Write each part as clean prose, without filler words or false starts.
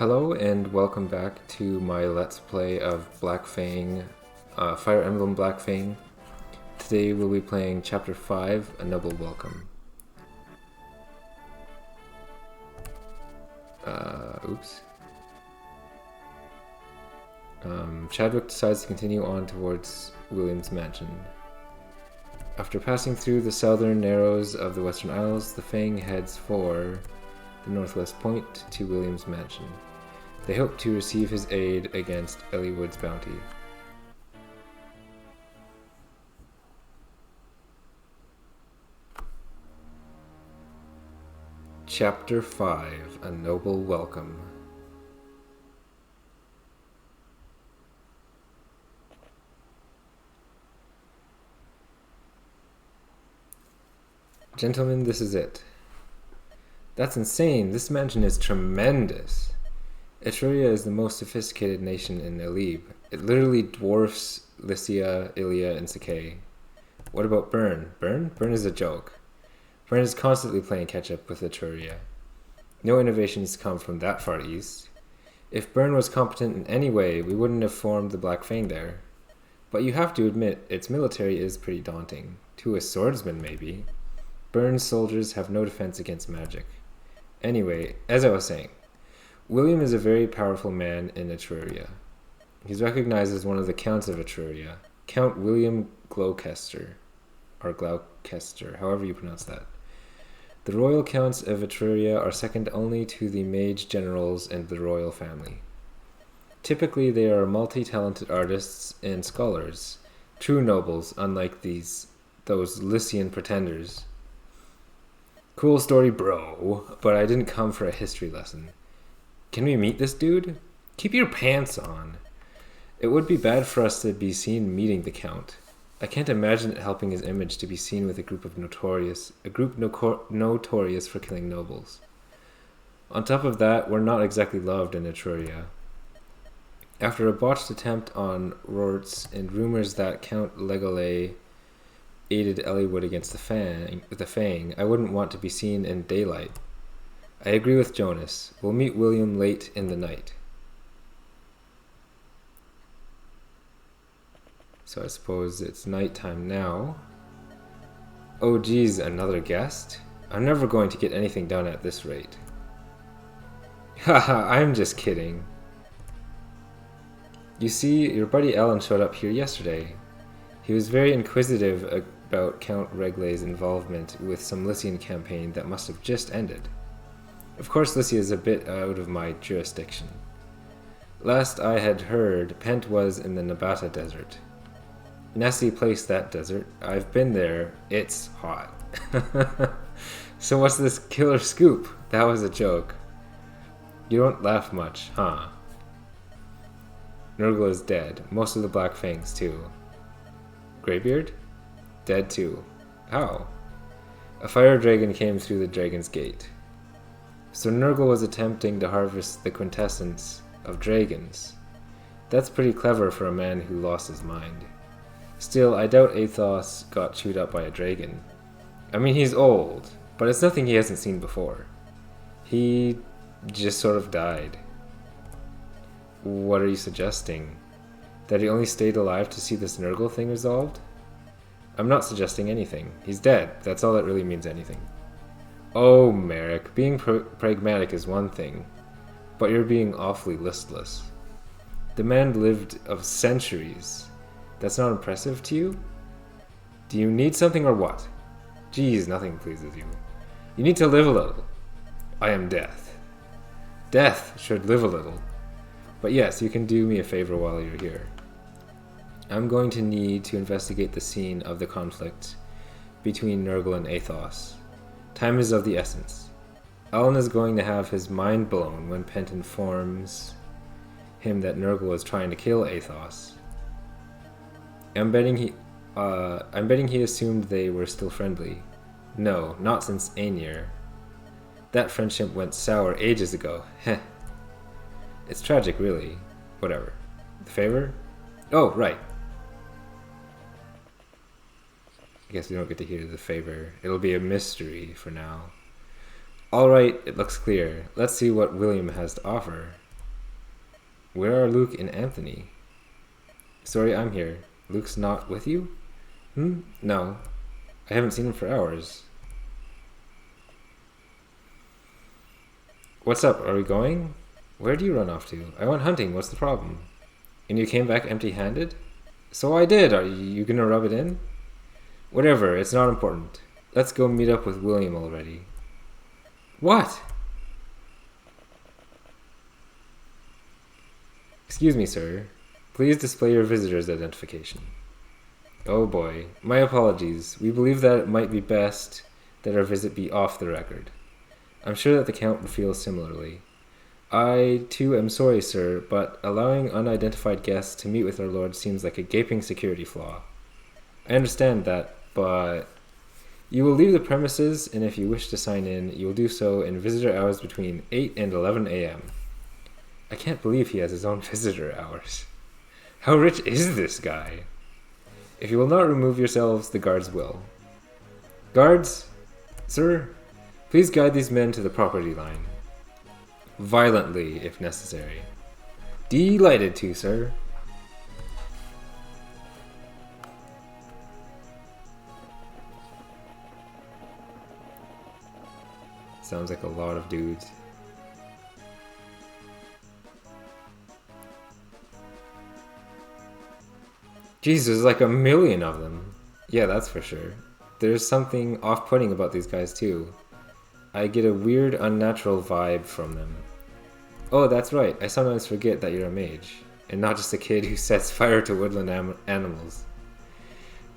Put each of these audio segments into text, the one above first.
Hello and welcome back to my Let's Play of Black Fang, Fire Emblem Black Fang. Today we'll be playing Chapter 5, A Noble Welcome. Oops. Chadwick decides to continue on towards William's mansion. After passing through the southern narrows of the Western Isles, the Fang heads for the northwest point to William's mansion. They hope to receive his aid against Eliwood's bounty. Chapter 5, A Noble Welcome. Gentlemen, this is it. That's insane. This mansion is tremendous. Etruria is the most sophisticated nation in Elib. It literally dwarfs Lycia, Ilia, and Decay. What about Bern? Bern is a joke. Bern is constantly playing catch-up with Etruria. No innovations come from that far east. If Bern was competent in any way, we wouldn't have formed the Black Fang there. But you have to admit, its military is pretty daunting. To a swordsman, maybe. Bern's soldiers have no defense against magic. Anyway, as I was saying, William is a very powerful man in Etruria. He's recognized as one of the counts of Etruria, Count William Gloucester, or Gloucester, however you pronounce that. The royal counts of Etruria are second only to the mage generals in the royal family. Typically, they are multi-talented artists and scholars, true nobles, unlike those Lycian pretenders. Cool story, bro, but I didn't come for a history lesson. Can we meet this dude? Keep your pants on. It would be bad for us to be seen meeting the Count. I can't imagine it helping his image to be seen with a group notorious for killing nobles. On top of that, we're not exactly loved in Etruria. After a botched attempt on Rorts and rumors that Count Legole aided Eliwood against the Fang, I wouldn't want to be seen in daylight. I agree with Jonas. We'll meet William late in the night. So I suppose it's nighttime now. Oh geez, another guest? I'm never going to get anything done at this rate. Haha, I'm just kidding. You see, your buddy Alan showed up here yesterday. He was very inquisitive about Count Regle's involvement with some Lycian campaign that must have just ended. Of course, Lycia is a bit out of my jurisdiction. Last I had heard, Pent was in the Nabata Desert. Nasty place, that desert. I've been there. It's hot. So what's this killer scoop? That was a joke. You don't laugh much, huh? Nurgle is dead. Most of the Black Fangs, too. Greybeard? Dead, too. How? A fire dragon came through the dragon's gate. So Nurgle was attempting to harvest the quintessence of dragons. That's pretty clever for a man who lost his mind. Still, I doubt Athos got chewed up by a dragon. I mean, he's old, but it's nothing he hasn't seen before. He just sort of died. What are you suggesting? That he only stayed alive to see this Nurgle thing resolved? I'm not suggesting anything. He's dead. That's all that really means anything. Oh, Merrick, being pragmatic is one thing, but you're being awfully listless. The man lived of centuries. That's not impressive to you? Do you need something or what? Geez, nothing pleases you. You need to live a little. I am death. Death should live a little. But yes, you can do me a favor while you're here. I'm going to need to investigate the scene of the conflict between Nurgle and Athos. Time is of the essence. Alan is going to have his mind blown when Pent informs him that Nurgle is trying to kill Athos. I'm betting he assumed they were still friendly. No, not since Aenir. That friendship went sour ages ago. Heh. It's tragic, really. Whatever. The favor? Oh, right. I guess we don't get to hear the favor. It'll be a mystery for now. Alright, it looks clear. Let's see what William has to offer. Where are Luke and Anthony? Sorry, I'm here. Luke's not with you? No. I haven't seen him for hours. What's up? Are we going? Where do you run off to? I went hunting. What's the problem? And you came back empty-handed? So I did. Are you gonna rub it in? Whatever. It's not important. Let's go meet up with William already. What? Excuse me, sir. Please display your visitor's identification. Oh boy. My apologies. We believe that it might be best that our visit be off the record. I'm sure that the Count would feel similarly. I, too, am sorry, sir, but allowing unidentified guests to meet with our Lord seems like a gaping security flaw. I understand that, but you will leave the premises, and if you wish to sign in, you will do so in visitor hours between 8 and 11 a.m. I can't believe he has his own visitor hours. How rich is this guy? If you will not remove yourselves, the guards will. Guards? Sir? Please guide these men to the property line. Violently, if necessary. Delighted to, sir. Sounds like a lot of dudes. Jeez, there's like a million of them. Yeah, that's for sure. There's something off-putting about these guys too. I get a weird, unnatural vibe from them. Oh, that's right. I sometimes forget that you're a mage, and not just a kid who sets fire to woodland animals.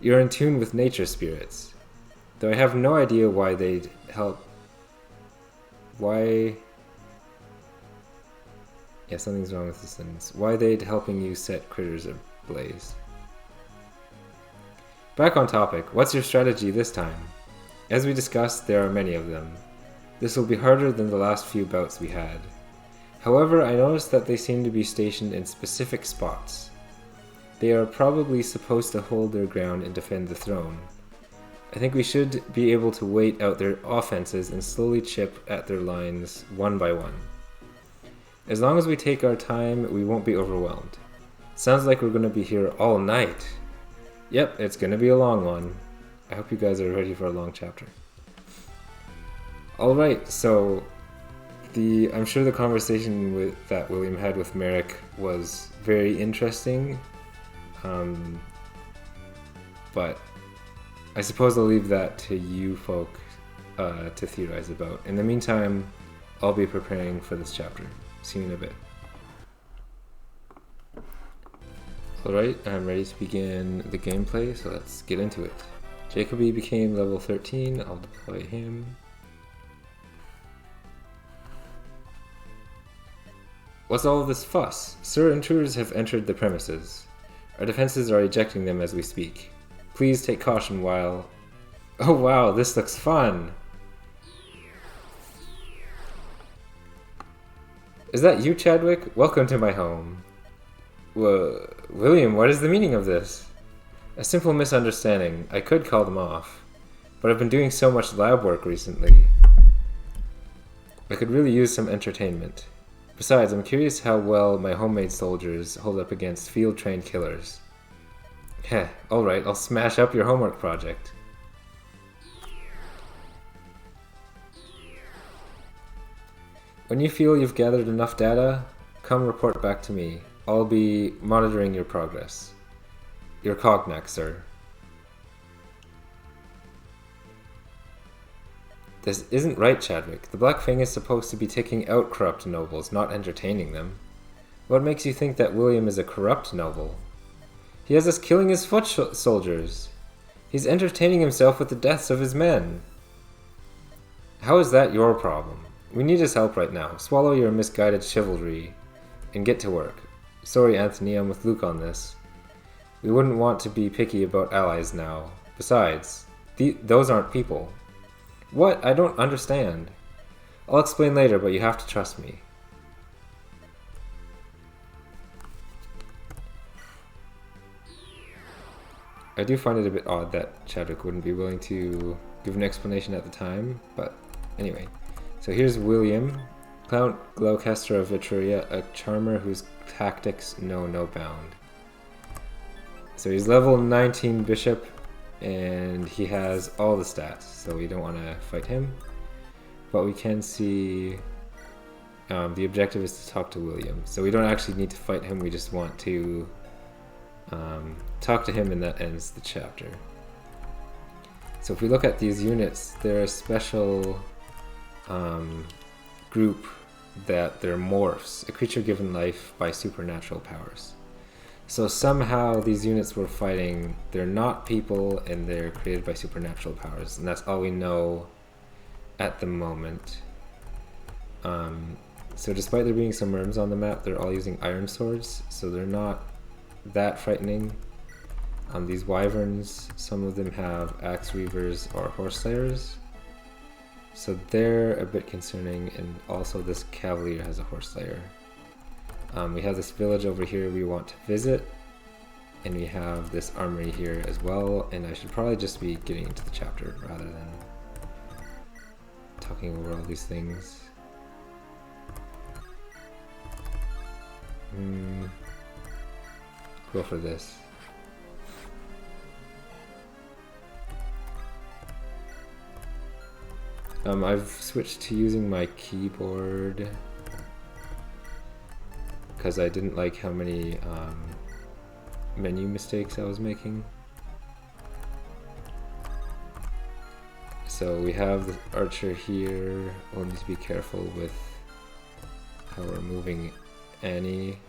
You're in tune with nature spirits. Though I have no idea why they'd help. Why? Yeah, something's wrong with this sentence. Why they'd helping you set critters ablaze. Back on topic. What's your strategy this time? As we discussed, there are many of them. This will be harder than the last few bouts we had. However, I noticed that they seem to be stationed in specific spots. They are probably supposed to hold their ground and defend the throne. I think we should be able to wait out their offenses and slowly chip at their lines one by one. As long as we take our time, we won't be overwhelmed. Sounds like we're going to be here all night. Yep, it's going to be a long one. I hope you guys are ready for a long chapter. Alright, so I'm sure the conversation that William had with Merrick was very interesting, but I suppose I'll leave that to you folk to theorize about. In the meantime, I'll be preparing for this chapter. See you in a bit. Alright, I'm ready to begin the gameplay, so let's get into it. Jacoby became level 13, I'll deploy him. What's all of this fuss? Sir, intruders have entered the premises. Our defenses are ejecting them as we speak. Please take caution while... Oh wow, this looks fun! Is that you, Chadwick? Welcome to my home. William, what is the meaning of this? A simple misunderstanding. I could call them off. But I've been doing so much lab work recently. I could really use some entertainment. Besides, I'm curious how well my homemade soldiers hold up against field-trained killers. Heh, alright, I'll smash up your homework project. When you feel you've gathered enough data, come report back to me. I'll be monitoring your progress. Your cognac, sir. This isn't right, Chadwick. The Black Fang is supposed to be taking out corrupt nobles, not entertaining them. What makes you think that William is a corrupt noble? He has us killing his foot soldiers. He's entertaining himself with the deaths of his men. How is that your problem? We need his help right now. Swallow your misguided chivalry and get to work. Sorry, Anthony, I'm with Luke on this. We wouldn't want to be picky about allies now. Besides, those aren't people. What? I don't understand. I'll explain later, but you have to trust me. I do find it a bit odd that Chadwick wouldn't be willing to give an explanation at the time, but anyway. So here's William, Count Gloucester of Etruria, a charmer whose tactics, no bound. So he's level 19 bishop, and he has all the stats, so we don't want to fight him. But we can see the objective is to talk to William. So we don't actually need to fight him, we just want to talk to him, and that ends the chapter. So if we look at these units, they're a special group that they're morphs, a creature given life by supernatural powers. So somehow these units we're fighting, they're not people and they're created by supernatural powers, and that's all we know at the moment. So despite there being some worms on the map, they're all using iron swords, so they're not that frightening. These wyverns, some of them have axe weavers or horse slayers, so they're a bit concerning, and also this cavalier has a horse slayer. We have this village over here we want to visit, and we have this armory here as well, and I should probably just be getting into the chapter rather than talking over all these things. Go for this. I've switched to using my keyboard because I didn't like how many menu mistakes I was making. So we have the archer here. We'll need to be careful with how we're moving Annie.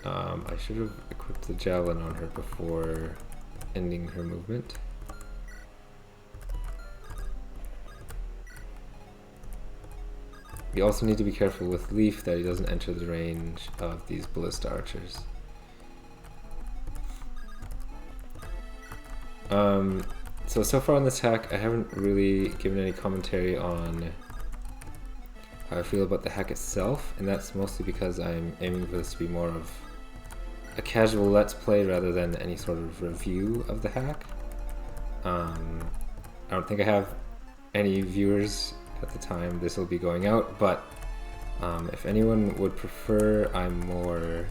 I should have equipped the javelin on her before ending her movement. We also need to be careful with Leaf that he doesn't enter the range of these ballista archers. So far on this hack, I haven't really given any commentary on how I feel about the hack itself, and that's mostly because I'm aiming for this to be more of a casual let's play rather than any sort of review of the hack. I don't think I have any viewers at the time this will be going out, but if anyone would prefer I'm more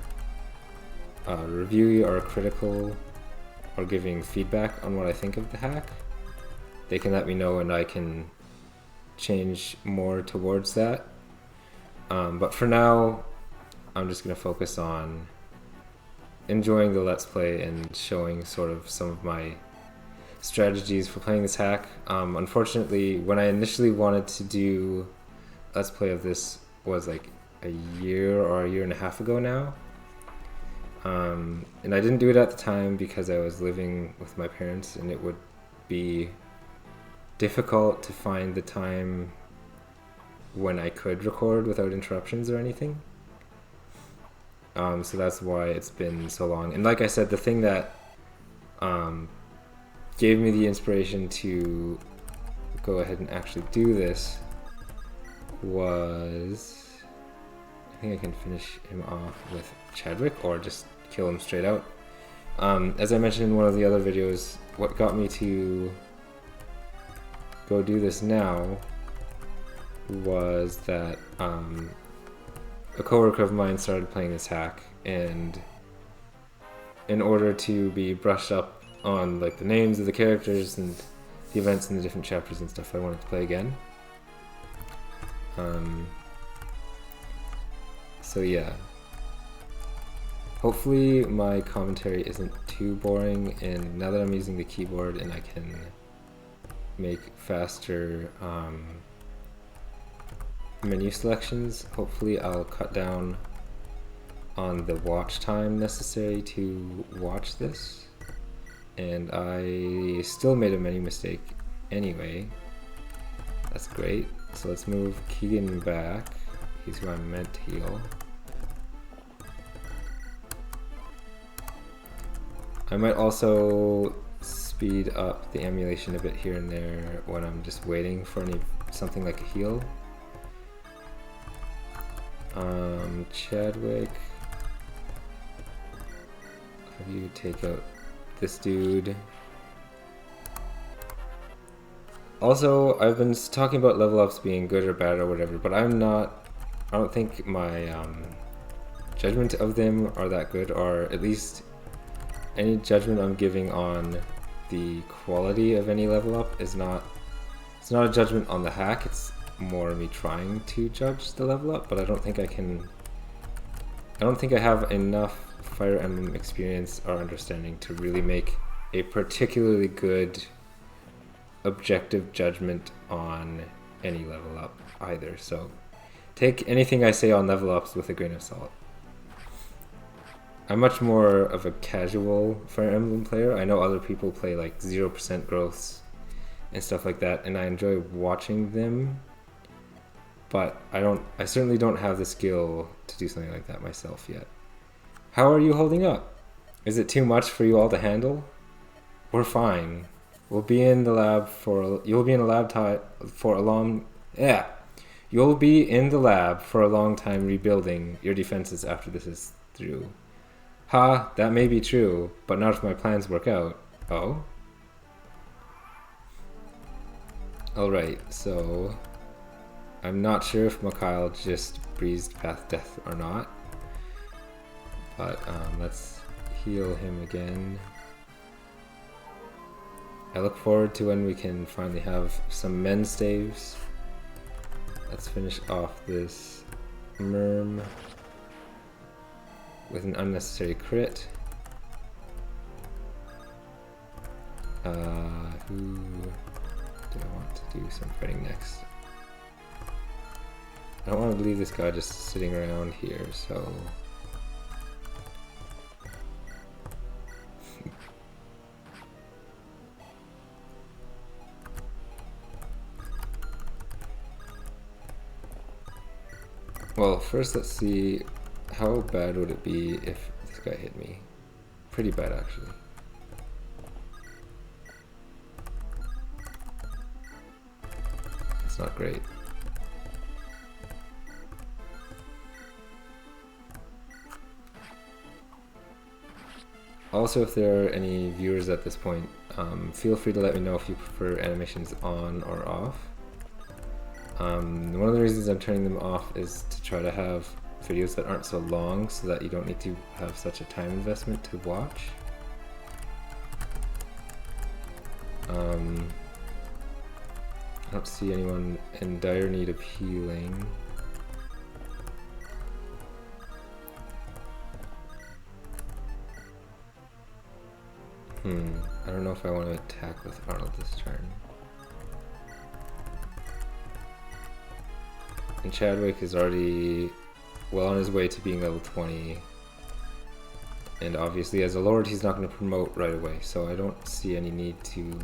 reviewy or critical or giving feedback on what I think of the hack, they can let me know and I can change more towards that. But for now, I'm just going to focus on enjoying the let's play and showing sort of some of my strategies for playing this hack. Unfortunately, when I initially wanted to do let's play of this was like a year or a year and a half ago now, and I didn't do it at the time because I was living with my parents and it would be difficult to find the time when I could record without interruptions or anything. So that's why it's been so long. And like I said, the thing that gave me the inspiration to go ahead and actually do this was, I think I can finish him off with Chadwick or just kill him straight out. As I mentioned in one of the other videos, what got me to go do this now was that a coworker of mine started playing this hack, and in order to be brushed up on like the names of the characters and the events in the different chapters and stuff, I wanted to play again. So yeah, hopefully my commentary isn't too boring, and now that I'm using the keyboard and I can make faster menu selections, hopefully I'll cut down on the watch time necessary to watch this. And I still made a menu mistake anyway. That's great. So let's move Keegan back. He's who I meant to heal. I might also speed up the emulation a bit here and there when I'm just waiting for something like a heal. Chadwick, have you take out this dude. Also, I've been talking about level ups being good or bad or whatever, but I'm not I don't think my judgment of them are that good, or at least any judgment I'm giving on the quality of any level up is not, it's not a judgment on the hack, it's more me trying to judge the level up, but I don't think I have enough Fire Emblem experience or understanding to really make a particularly good objective judgment on any level up either, so take anything I say on level ups with a grain of salt. I'm much more of a casual Fire Emblem player. I know other people play like 0% growths and stuff like that, and I enjoy watching them, but I certainly don't have the skill to do something like that myself yet. How are you holding up? Is it too much for you all to handle? We're fine. We'll be in the lab for, you'll be in the lab for a long, you'll be in the lab for a long time rebuilding your defenses after this is through. Ha, that may be true, but not if my plans work out. Oh? Alright, so I'm not sure if Mikhail just breezed past death or not, but let's heal him again. I look forward to when we can finally have some men staves. Let's finish off this Merm with an unnecessary crit. Who do I want to do some fighting next? I don't want to leave this guy just sitting around here, so... Well, first let's see, how bad would it be if this guy hit me? Pretty bad, actually. It's not great. Also, if there are any viewers at this point, feel free to let me know if you prefer animations on or off. One of the reasons I'm turning them off is to try to have videos that aren't so long so that you don't need to have such a time investment to watch. I don't see anyone in dire need of healing. I don't know if I want to attack with Arnold this turn. And Chadwick is already well on his way to being level 20. And obviously as a lord he's not going to promote right away, so I don't see any need to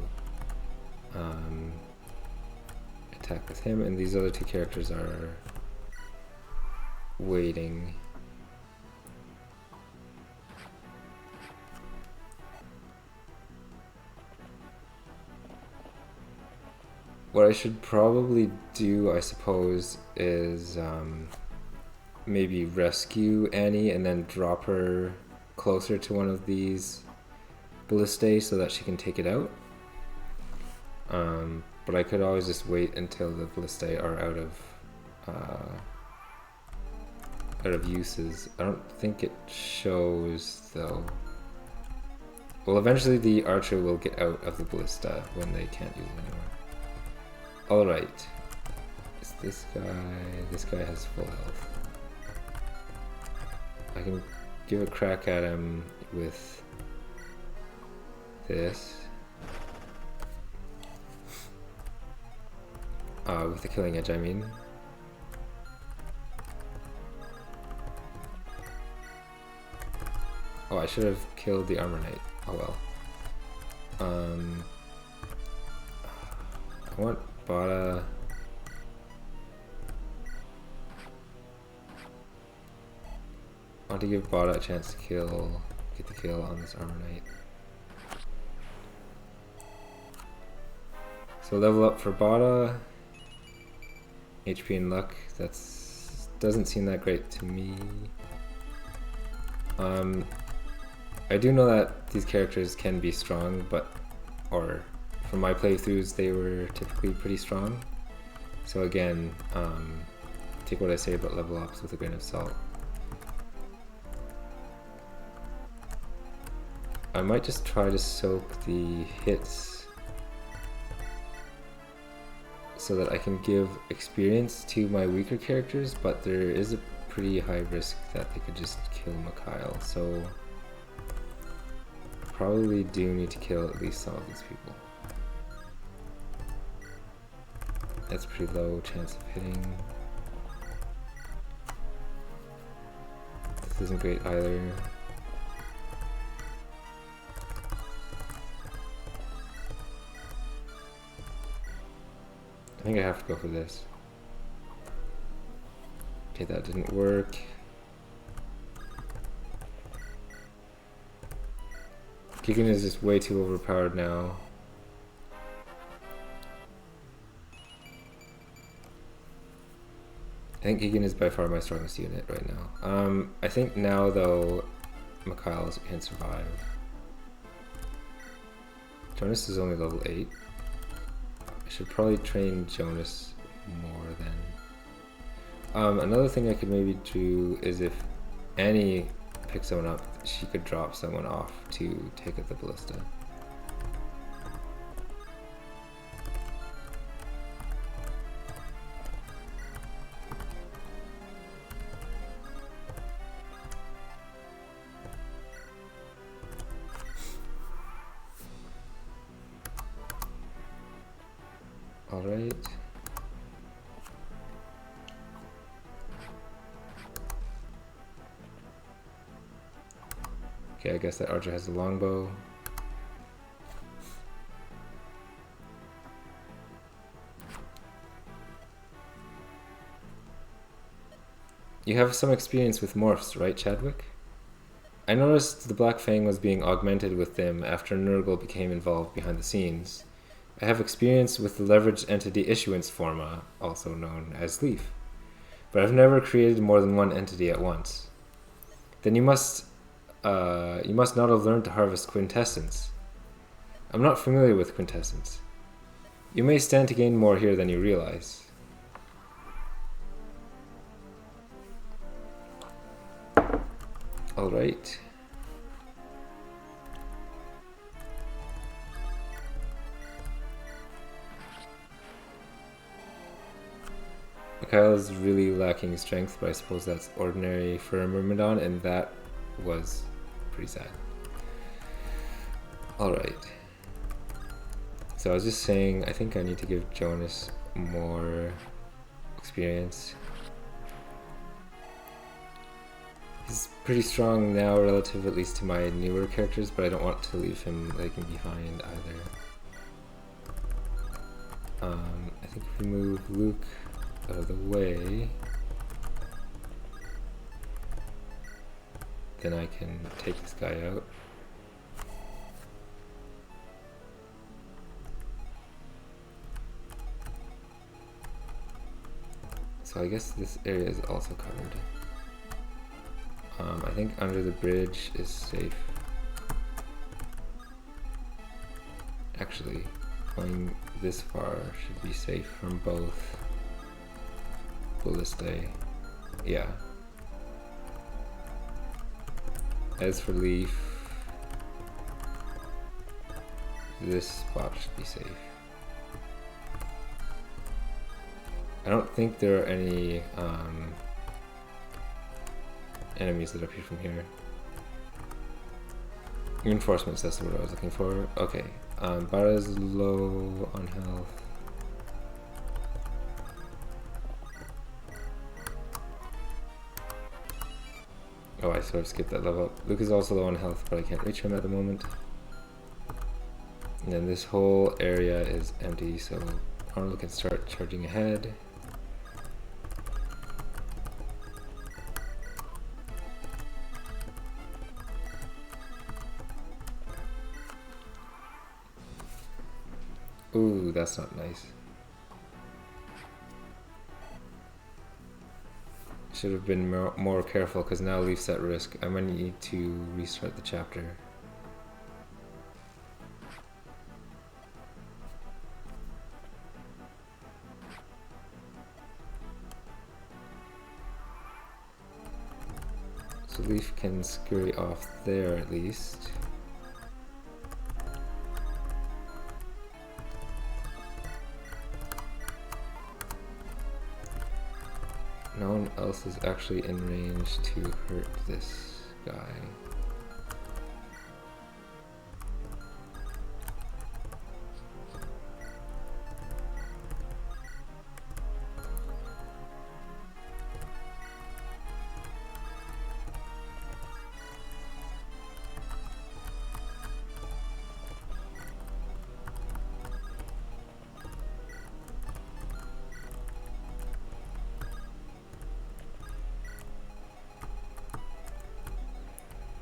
attack with him, and these other two characters are waiting. What I should probably do, I suppose, is maybe rescue Annie and then drop her closer to one of these ballistae so that she can take it out. But I could always just wait until the ballistae are out of uses. I don't think it shows though. Well, eventually the archer will get out of the ballista when they can't use it anymore. Alright. It's this guy. This guy has full health. I can give a crack at him with this. With the killing edge, I mean. Oh, I should have killed the armor knight. Oh well. I want Bada. I want to give Bada a chance to get the kill on this armor knight. So level up for Bada. HP and luck, doesn't seem that great to me. I do know that these characters can be strong, or from my playthroughs they were typically pretty strong. So again, take what I say about level ups with a grain of salt. I might just try to soak the hits so that I can give experience to my weaker characters, but there is a pretty high risk that they could just kill Mikhail, so probably do need to kill at least some of these people. That's a pretty low chance of hitting. This isn't great either. I think I have to go for this. Okay, that didn't work. Keegan is just way too overpowered now. I think Keegan is by far my strongest unit right now. I think now though, Mikhail can survive. Jonas is only level 8. I should probably train Jonas more then. Another thing I could maybe do is if Annie picks someone up, she could drop someone off to take out the ballista. Alright. Okay, I guess that archer has a longbow. You have some experience with morphs, right, Chadwick? I noticed the Black Fang was being augmented with them after Nurgle became involved behind the scenes. I have experience with the leveraged entity issuance forma, also known as Leaf, but I've never created more than one entity at once. Then you must not have learned to harvest quintessence. I'm not familiar with quintessence. You may stand to gain more here than you realize. Alright. Mikhail is really lacking strength, but I suppose that's ordinary for a Myrmidon, and that was pretty sad. Alright. So I was just saying, I think I need to give Jonas more experience. He's pretty strong now, relative at least to my newer characters, but I don't want to leave him lagging behind either. I think if we move Luke out of the way, then I can take this guy out. So I guess this area is also covered. I think under the bridge is safe. Actually, going this far should be safe from both ballistae. Yeah. As for Leaf, this spot should be safe. I don't think there are any enemies that appear from here. Reinforcements, that's the word I was looking for. Okay, Bara's low on health. Oh, I sort of skipped that level up. Luke is also low on health, but I can't reach him at the moment. And then this whole area is empty, so Arnold can start charging ahead. Ooh, that's not nice. Should have been more careful, because now Leaf's at risk. I might need to restart the chapter. So Leaf can scurry off there at least. No one else is actually in range to hurt this guy.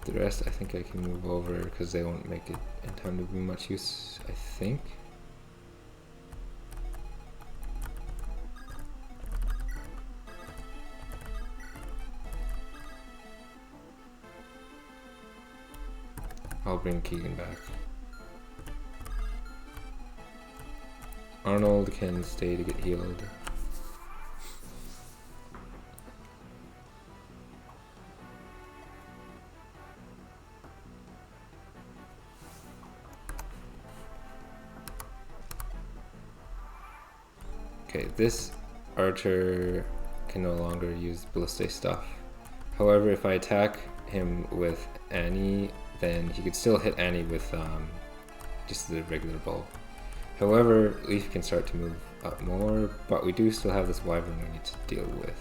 The rest I think I can move over because they won't make it in time to be much use, I think. I'll bring Keegan back. Arnold can stay to get healed. Okay, this archer can no longer use ballistic stuff. However, if I attack him with Annie, then he could still hit Annie with just the regular bow. However, Leaf can start to move up more, but we do still have this wyvern we need to deal with.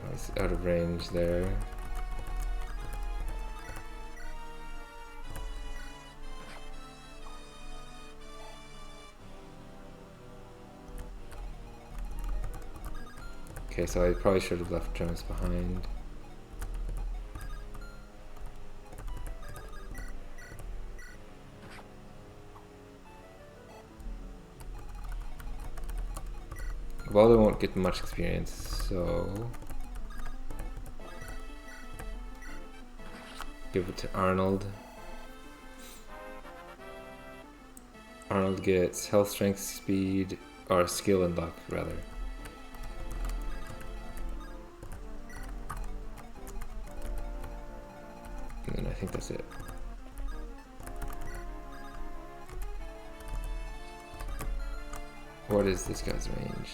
Oh, he's out of range there. Okay, so I probably should have left drums behind. Well, they won't get much experience, so give it to Arnold. Arnold gets health, strength, speed, or skill and luck, rather. And I think that's it. What is this guy's range?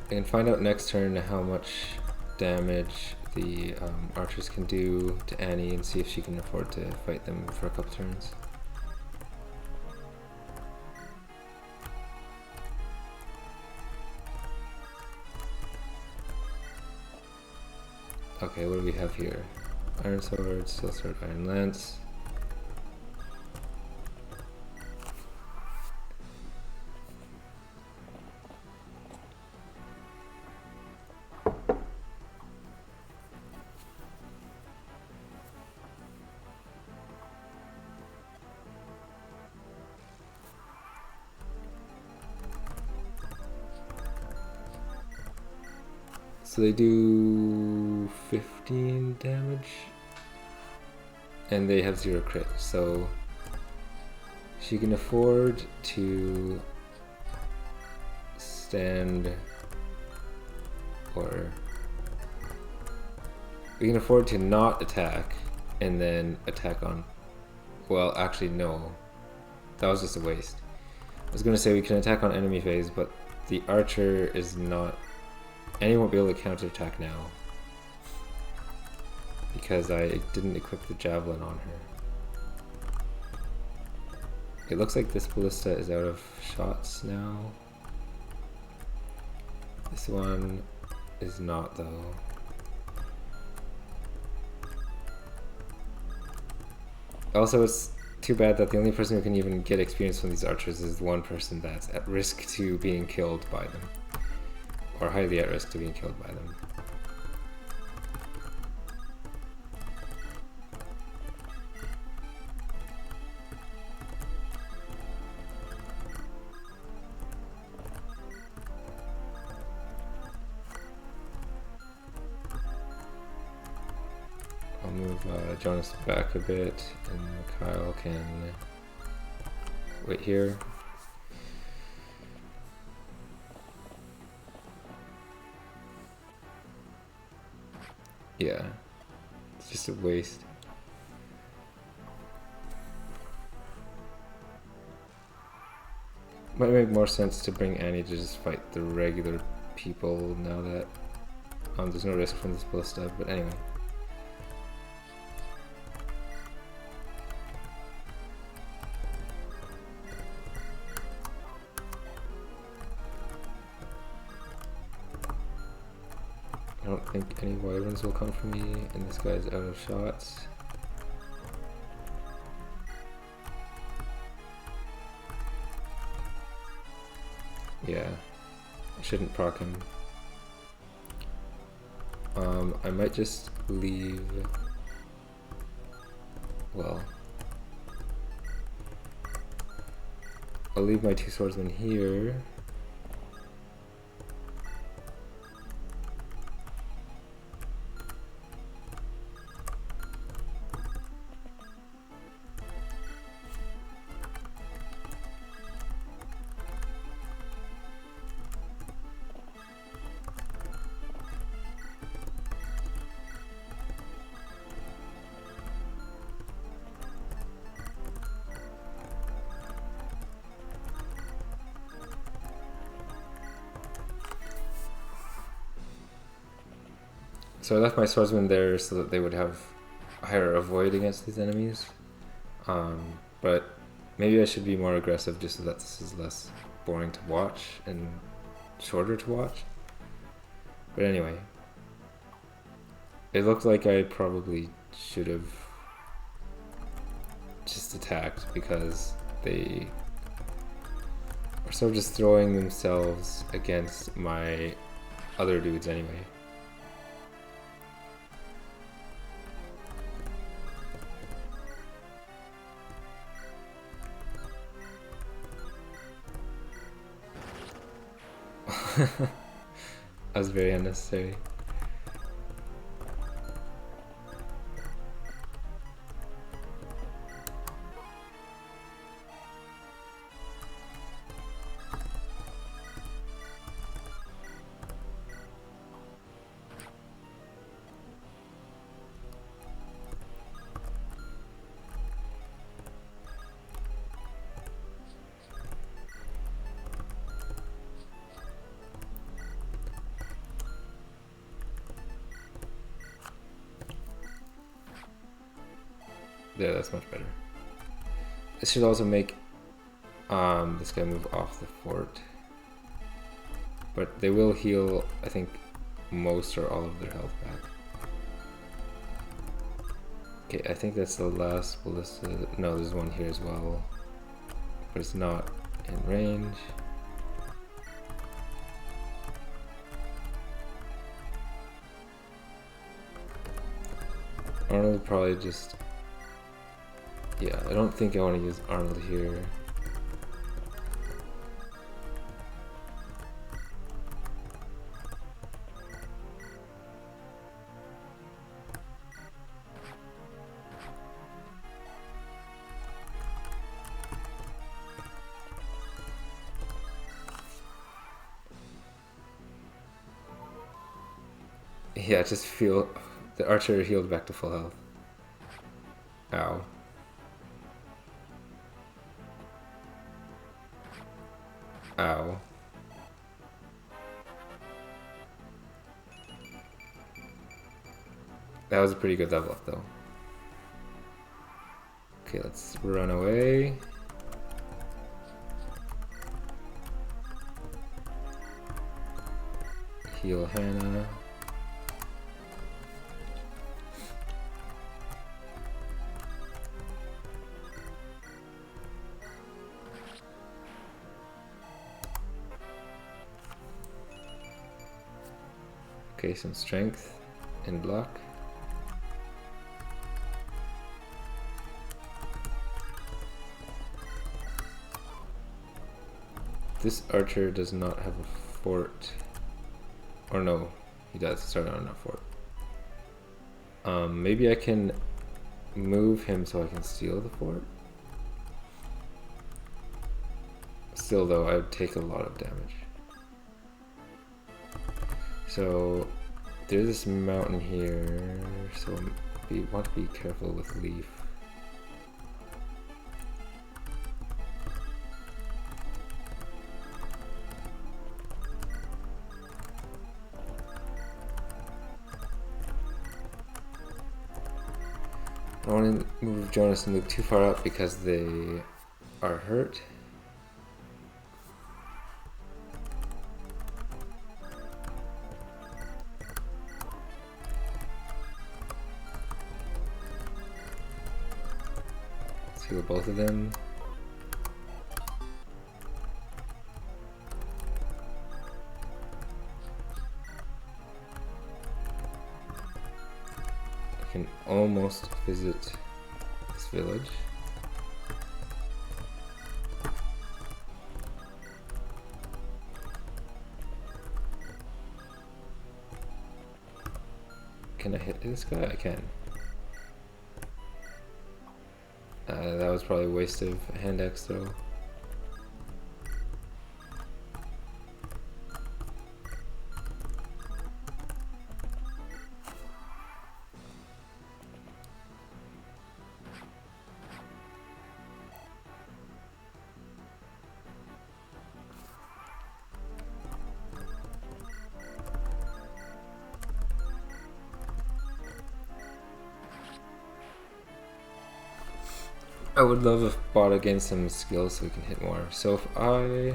I can find out next turn how much damage the archers can do to Annie and see if she can afford to fight them for a couple turns. Okay, what do we have here? Iron sword, steel sword, iron lance. So they do 15 damage and they have 0 crit, so she can afford to stand, or we can afford to not attack and then attack on, well actually no, that was just a waste. I was going to say we can attack on enemy phase, but the archer is not, Annie won't be able to counterattack now because I didn't equip the javelin on her. It looks like this ballista is out of shots now. This one is not though. Also, it's too bad that the only person who can even get experience from these archers is the one person that's at risk to being killed by them, or highly at risk to being killed by them. move Jonas back a bit, and Kyle can wait here. Yeah, it's just a waste. Might make more sense to bring Annie to just fight the regular people now that there's no risk from this bull stuff, but anyway. I don't think any wyverns will come for me, and this guy's out of shots. Yeah, I shouldn't proc him. I might just leave. Well, I'll leave my 2 swordsmen here. So I left my swordsman there so that they would have higher avoid against these enemies. But maybe I should be more aggressive just so that this is less boring to watch and shorter to watch. But anyway, it looked like I probably should have just attacked because they are sort of just throwing themselves against my other dudes anyway. That was very unnecessary. Yeah, that's much better. This should also make this guy move off the fort. But they will heal, I think, most or all of their health back. Okay, I think that's the last ballista. No, there's one here as well. But it's not in range. Arnold probably just... Yeah, I don't think I want to use Arnold here. Yeah, just feel the archer healed back to full health. Ow. Ow. That was a pretty good level up though. Okay, let's run away. Heal Hannah. Okay, some strength and block. This archer does not have a fort. Or no, he does. Sorry, not a fort. Maybe I can move him so I can steal the fort. Still though, I would take a lot of damage. So there's this mountain here, so we want to be careful with Leaf. I don't want to move Jonas and Luke too far up because they are hurt. Let's heal both of them. I can almost visit this village. Can I hit this guy? I can. That was probably a waste of a hand axe though. I would love if bot again some skills so we can hit more. So if I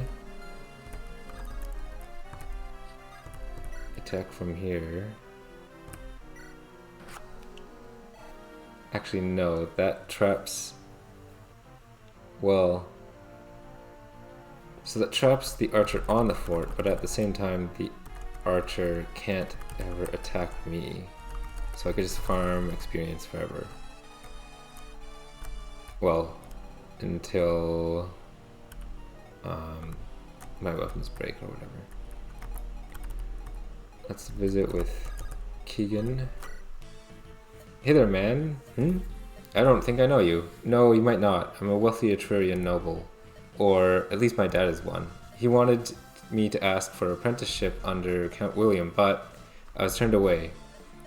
attack from here, actually no, that traps, well, so that traps the archer on the fort, but at the same time the archer can't ever attack me. So I could just farm experience forever. Well, until my weapons break or whatever. Let's visit with Keegan. Hey there, man. I don't think I know you. No, you might not. I'm a wealthy Etrurian noble. Or at least my dad is one. He wanted me to ask for apprenticeship under Count William, but I was turned away.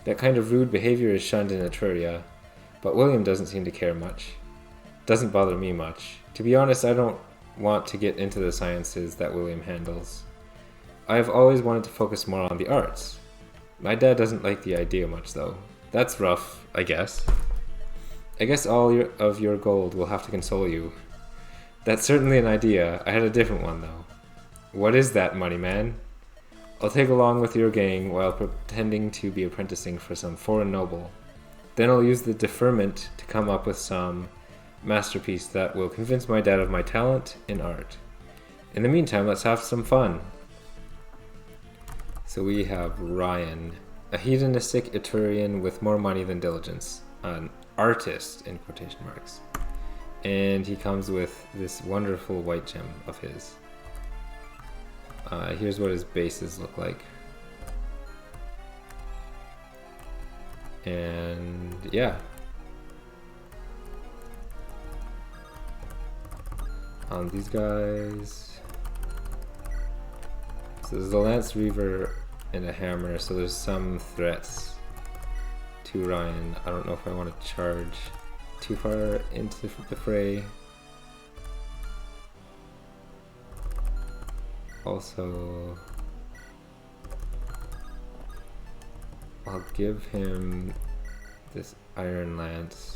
That kind of rude behavior is shunned in Etruria, but William doesn't seem to care much. Doesn't bother me much. To be honest, I don't want to get into the sciences that William handles. I've always wanted to focus more on the arts. My dad doesn't like the idea much though. That's rough, I guess. I guess all of your gold will have to console you. That's certainly an idea. I had a different one though. What is that, money man? I'll take along with your gang while pretending to be apprenticing for some foreign noble. Then I'll use the deferment to come up with some masterpiece that will convince my dad of my talent in art. In the meantime, let's have some fun. So we have Ryan, a hedonistic Etrurian with more money than diligence, an artist in quotation marks. And he comes with this wonderful white gem of his. Here's what his bases look like. And yeah. These guys. So there's a Lance Reaver and a hammer, so there's some threats to Ryan. I don't know if I want to charge too far into the fray. Also, I'll give him this Iron Lance.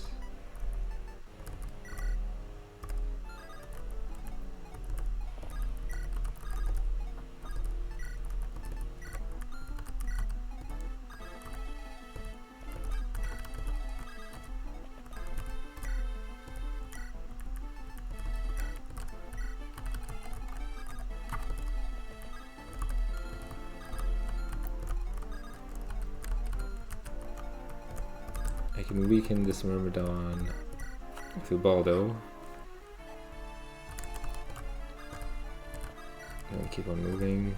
I can weaken this Myrmidon with Ubaldo. And keep on moving.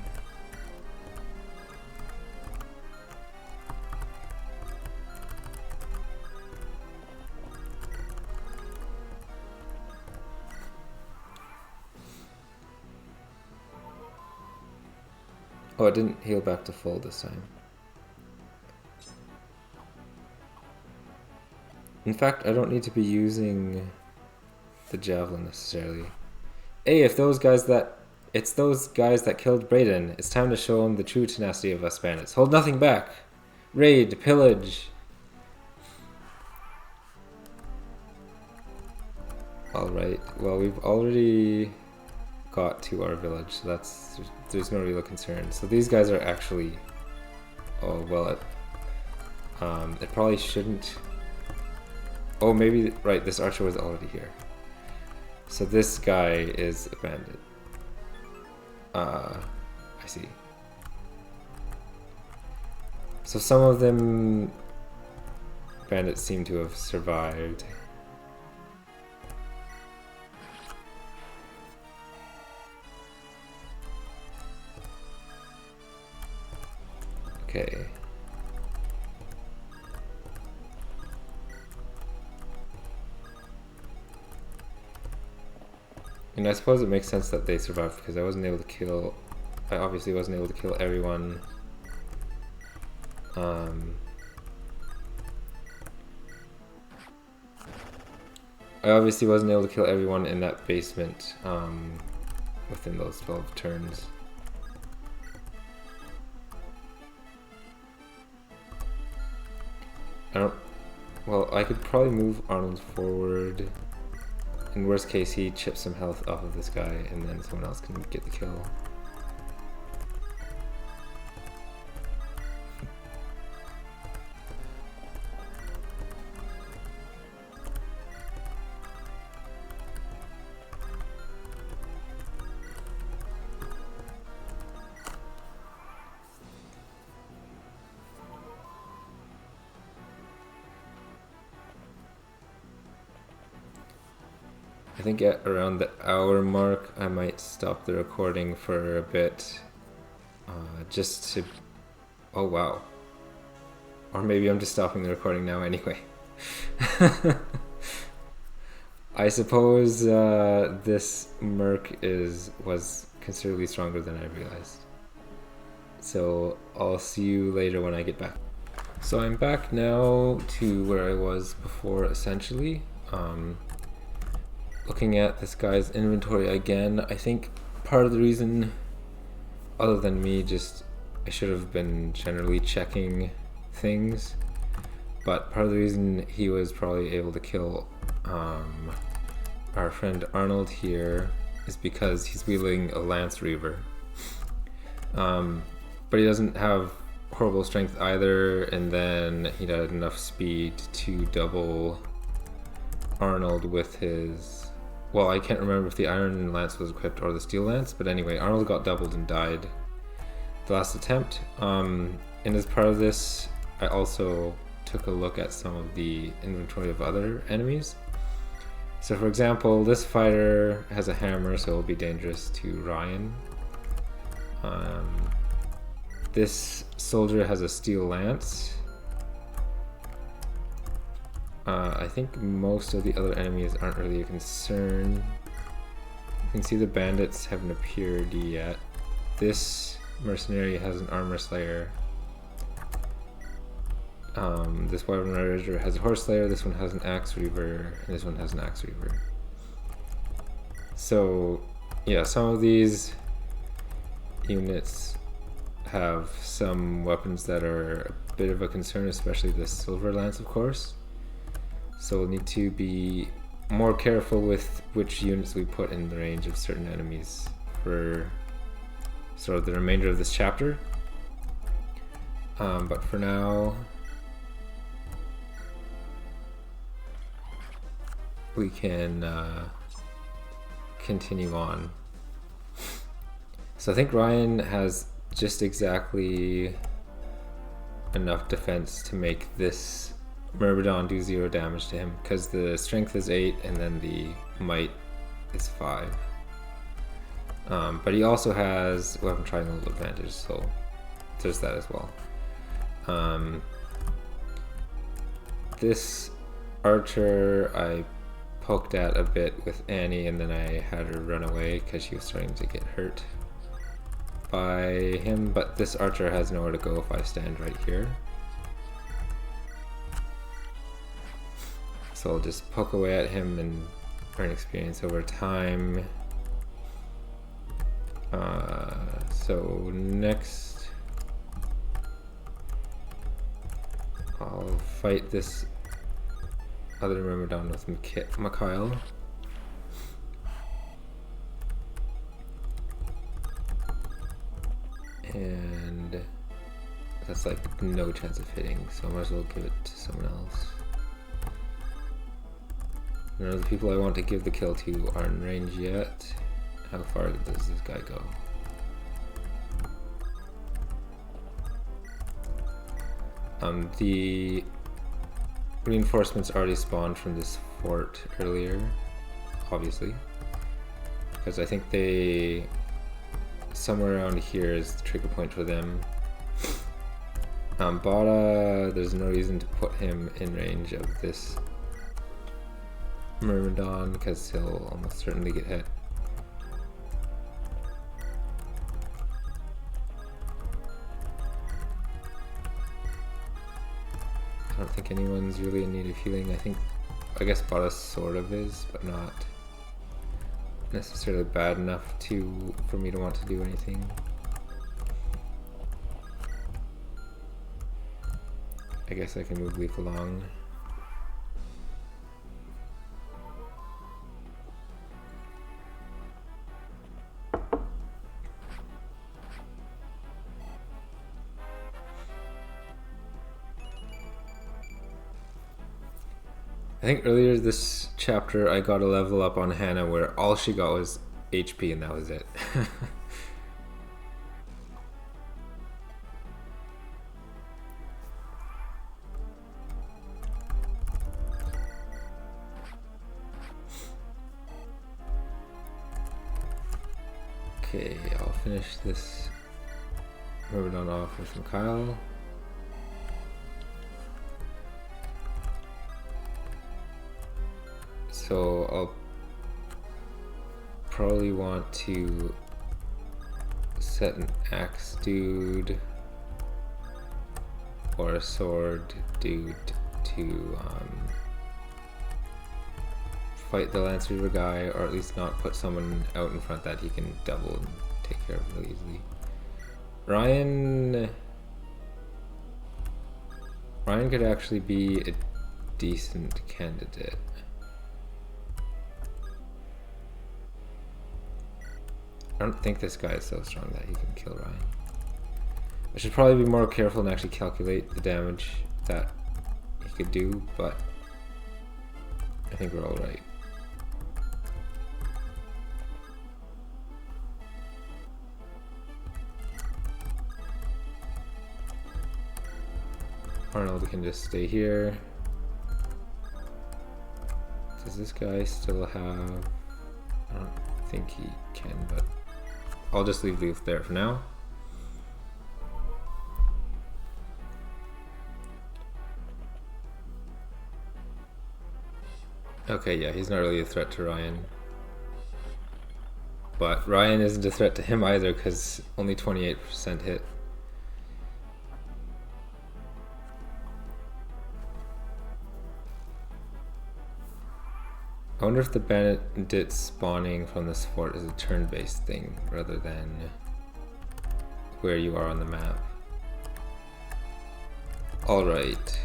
Oh, it didn't heal back to full this time. In fact, I don't need to be using the javelin necessarily. Hey, if those guys that... It's those guys that killed Brayden. It's time to show them the true tenacity of us bandits. Hold nothing back. Raid, pillage. Alright, well we've already got to our village, so there's no real concern. So these guys are actually... Oh, well, it probably shouldn't... Oh, maybe, right, this archer was already here. So this guy is a bandit. I see. So some of them bandits seem to have survived. Okay. And I suppose it makes sense that they survived because I obviously wasn't able to kill everyone. I obviously wasn't able to kill everyone in that basement within those 12 turns. Well, I could probably move Arnold forward. In worst case, he chips some health off of this guy and then someone else can get the kill. I think at around the hour mark I might stop the recording for a bit, just to... Oh wow. Or maybe I'm just stopping the recording now anyway. I suppose this merc was considerably stronger than I realized. So I'll see you later when I get back. So I'm back now to where I was before essentially. Looking at this guy's inventory again, I think part of the reason, other than me, I should have been generally checking things, but part of the reason he was probably able to kill our friend Arnold here is because he's wielding a Lance Reaver. But he doesn't have horrible strength either, and then he had enough speed to double Arnold with his... Well, I can't remember if the Iron Lance was equipped or the Steel Lance, but anyway, Arnold got doubled and died the last attempt. And as part of this, I also took a look at some of the inventory of other enemies. So for example, this fighter has a hammer, so it'll be dangerous to Ryan. This soldier has a Steel Lance. I think most of the other enemies aren't really a concern. You can see the bandits haven't appeared yet. This mercenary has an armor slayer. This wyvern rider has a horse slayer, this one has an axe reaver, and this one has an axe reaver. So yeah, some of these units have some weapons that are a bit of a concern, especially the silver lance, of course. So we'll need to be more careful with which units we put in the range of certain enemies for sort of the remainder of this chapter. But for now, we can continue on. So I think Ryan has just exactly enough defense to make this Myrmidon do 0 damage to him, because the strength is 8 and then the might is 5. But he also has weapon triangle advantage, so there's that as well. This archer I poked at a bit with Annie, and then I had her run away because she was starting to get hurt by him, but this archer has nowhere to go if I stand right here. So I'll just poke away at him and earn experience over time. So next I'll fight this other Myrmidon with Mikhail. And that's like no chance of hitting, so I might as well give it to someone else. None of the people I want to give the kill to are in range yet. How far does this guy go? The reinforcements already spawned from this fort earlier, obviously, because I think they somewhere around here is the trigger point for them. Bada, there's no reason to put him in range of this Myrmidon because he'll almost certainly get hit. I don't think anyone's really in need of healing. I guess Bada sort of is, but not necessarily bad enough for me to want to do anything. I guess I can move Leaf along. I think earlier this chapter I got a level up on Hannah where all she got was HP and that was it. Okay, I'll finish this Myrmidon off with Mikhail. So I'll probably want to set an axe dude or a sword dude to fight the Lance Reaver guy, or at least not put someone out in front that he can double and take care of really easily. Ryan could actually be a decent candidate. I don't think this guy is so strong that he can kill Ryan. I should probably be more careful and actually calculate the damage that he could do, but I think we're alright. Arnold can just stay here. Does this guy still have... I don't think he can, but I'll just leave Leaf there for now. Okay, yeah, he's not really a threat to Ryan. But Ryan isn't a threat to him either because only 28% hit. I wonder if the bandit spawning from this fort is a turn-based thing rather than where you are on the map. Alright.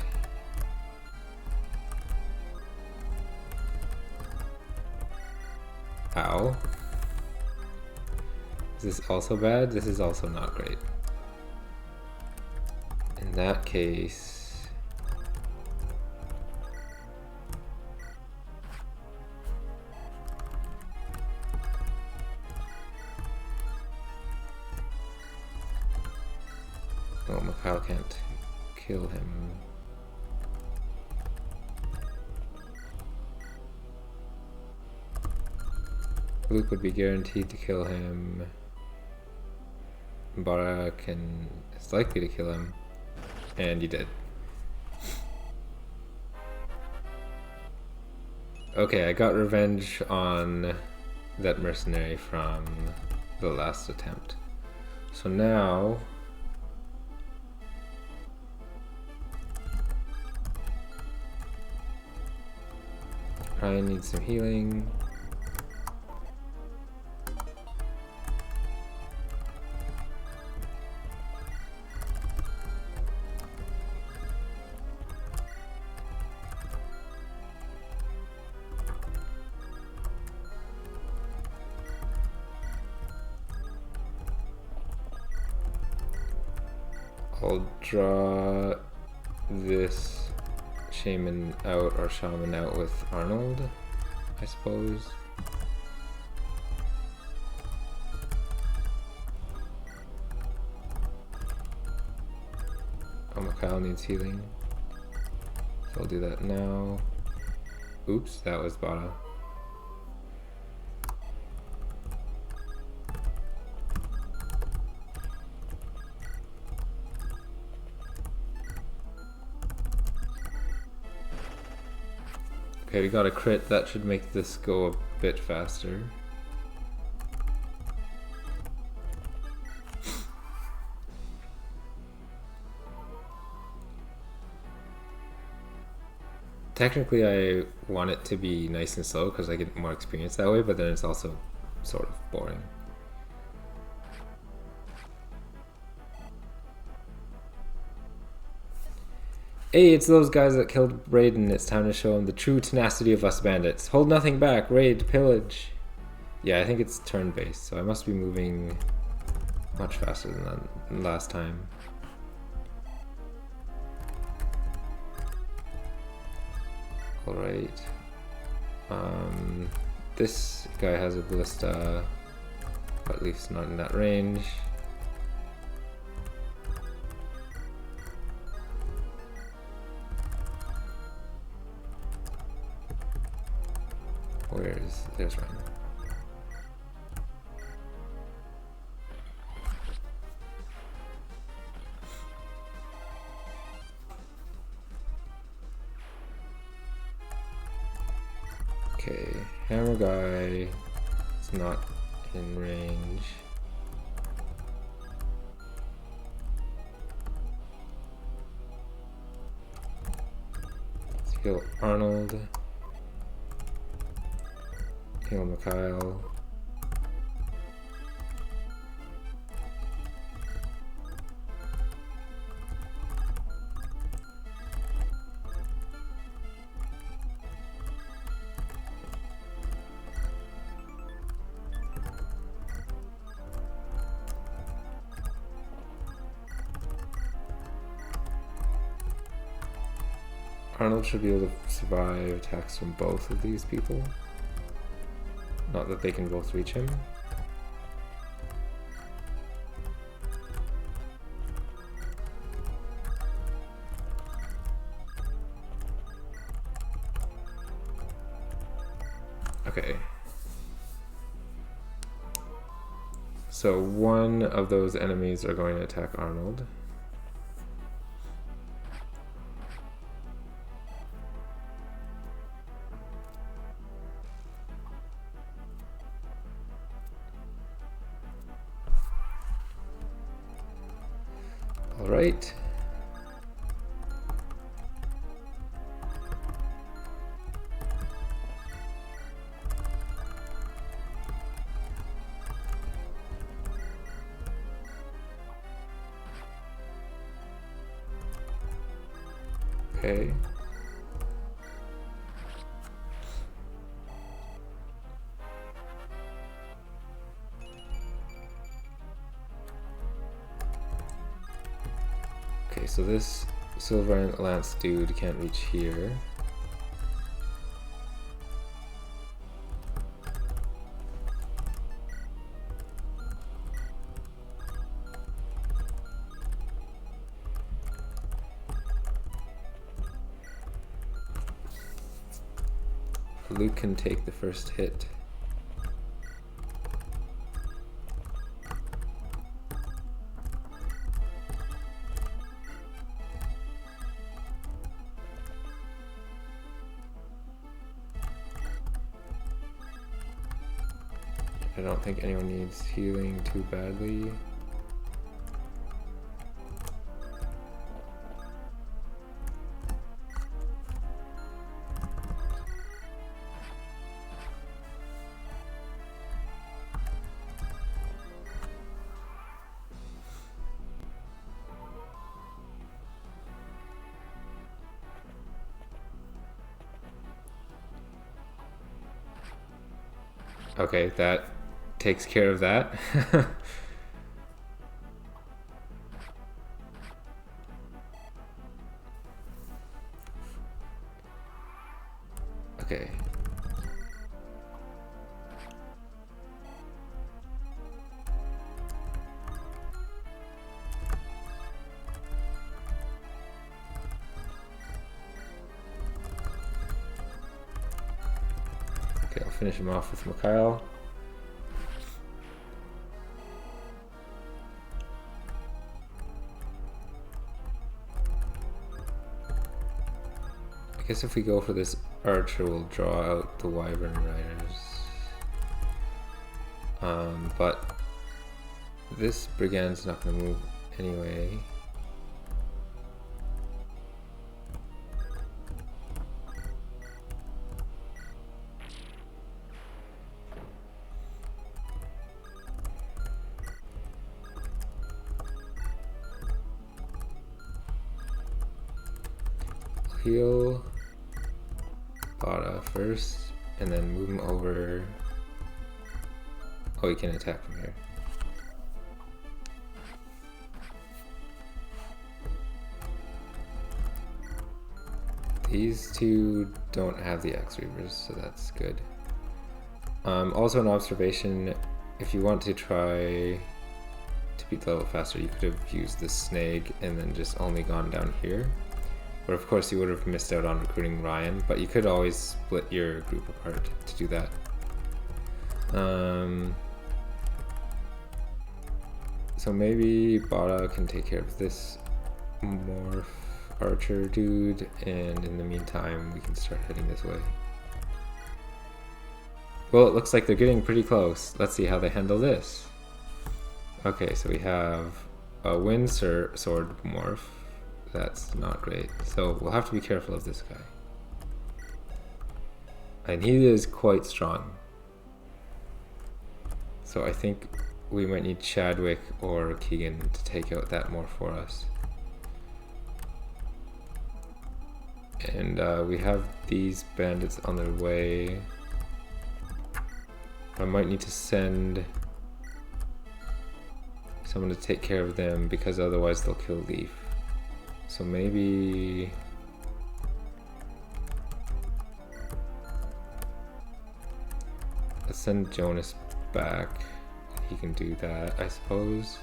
Ow. Is this also bad? This is also not great. In that case... Oh, Mikhail can't kill him. Luke would be guaranteed to kill him. Bara is likely to kill him. And he did. Okay, I got revenge on that mercenary from the last attempt. So now I need some healing. I'll draw this shaman out or shaman out with Arnold, I suppose. Oh, Mikhail needs healing. So I'll do that now. Oops, that was Bada. Okay, we got a crit. That should make this go a bit faster. Technically, I want it to be nice and slow because I get more experience that way, but then it's also sort of boring. Hey, it's those guys that killed Raiden. It's time to show them the true tenacity of us bandits. Hold nothing back. Raid, pillage. Yeah, I think it's turn-based, so I must be moving much faster than last time. Alright. This guy has a ballista, but at least not in that range. There's Ryan. Okay, hammer guy is not in range. Let's kill Arnold. Heal Mikhail. Arnold should be able to survive attacks from both of these people. Not that they can both reach him. Okay. So one of those enemies are going to attack Arnold. Right. Okay. Okay, so this Silver Lance dude can't reach here. Luke can take the first hit. I don't think anyone needs healing too badly. Okay, that takes care of that. Okay. Okay, I'll finish him off with Mikhail. I guess if we go for this archer, we'll draw out the wyvern riders. But this brigand's not going to move anyway. Heal Bada first, and then move him over. Oh, he can attack from here. These two don't have the Axe Reavers, so that's good. Also an observation, if you want to try to beat the level faster, you could have used the snag and then just only gone down here. But of course you would have missed out on recruiting Ryan, but you could always split your group apart to do that. So maybe Bada can take care of this morph archer dude, and in the meantime we can start heading this way. Well, it looks like they're getting pretty close. Let's see how they handle this. Okay, so we have a wind sword morph. That's not great. So we'll have to be careful of this guy. And he is quite strong. So I think we might need Chadwick or Keegan to take out that morph for us. And we have these bandits on their way. I might need to send someone to take care of them because otherwise they'll kill Leaf. So maybe let's send Jonas back. He can do that, I suppose.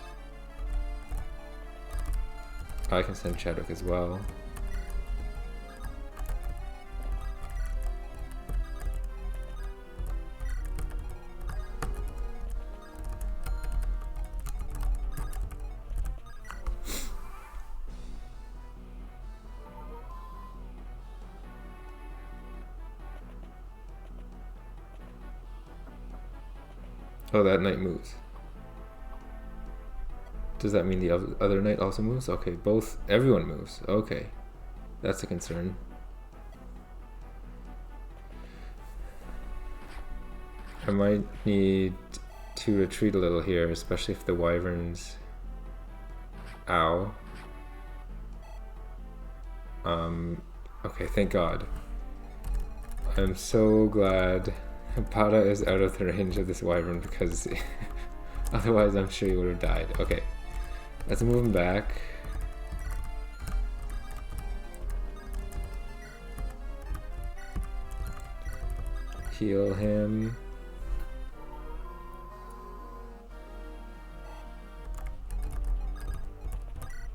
I can send Chadwick as well. Oh, that knight moves. Does that mean the other knight also moves? Okay, everyone moves. Okay, that's a concern. I might need to retreat a little here, especially if the wyverns... Ow. Okay, thank God. I'm so glad Bada is out of the range of this wyvern because otherwise I'm sure he would have died. Okay, let's move him back. Heal him.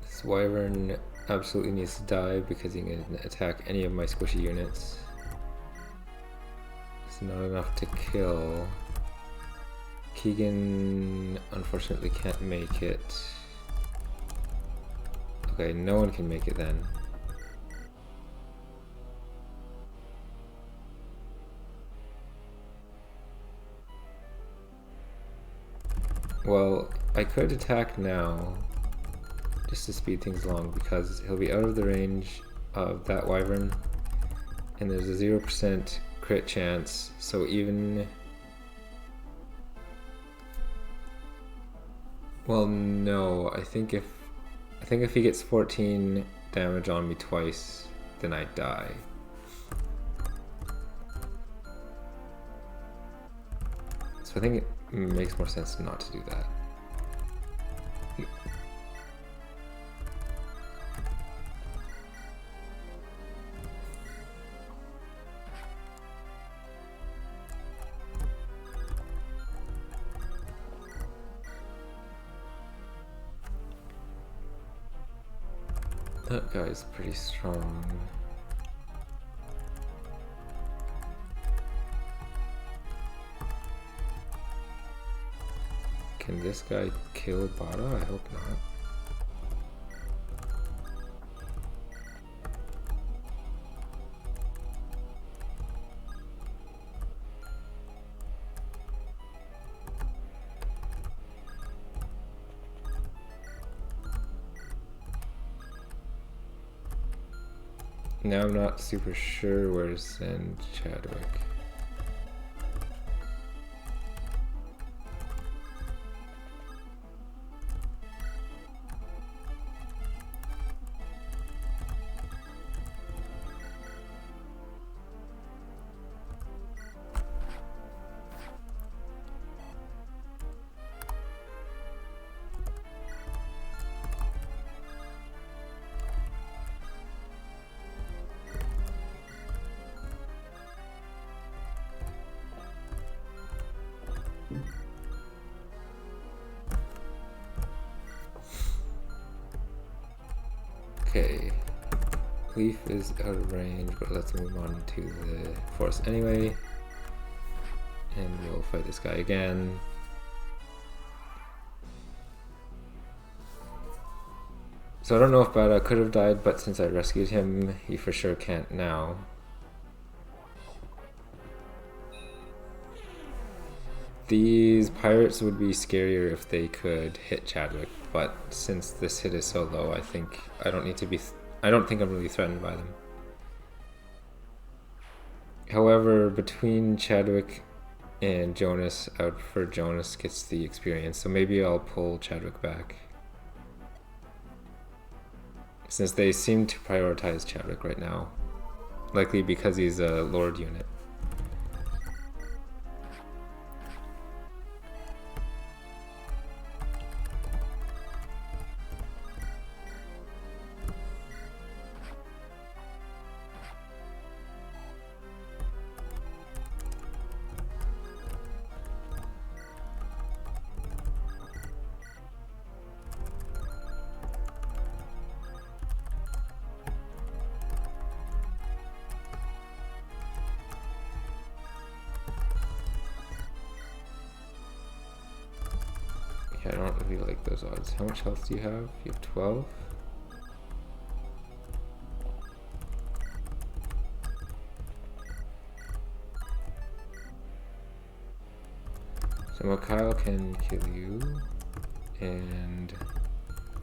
This wyvern absolutely needs to die because he can attack any of my squishy units. Not enough to kill. Keegan unfortunately can't make it. Okay, no one can make it then. Well, I could attack now just to speed things along because he'll be out of the range of that wyvern and there's a 0% crit chance, so even... Well, no, I think if he gets 14 damage on me twice, then I die. So I think it makes more sense not to do that. That guy's pretty strong. Can this guy kill Bada? I hope not. Now I'm not super sure where to send Chadwick. Okay, Leaf is out of range, but let's move on to the forest anyway. And we'll fight this guy again. So I don't know if Bada could have died, but since I rescued him, he for sure can't now. These pirates would be scarier if they could hit Chadwick, but since this hit is so low, I don't think I'm really threatened by them. However, between Chadwick and Jonas, I would prefer Jonas gets the experience, so maybe I'll pull Chadwick back. Since they seem to prioritize Chadwick right now, likely because he's a Lord unit. Yeah, I don't really like those odds. How much health do you have? You have 12? So Mikhail can kill you, and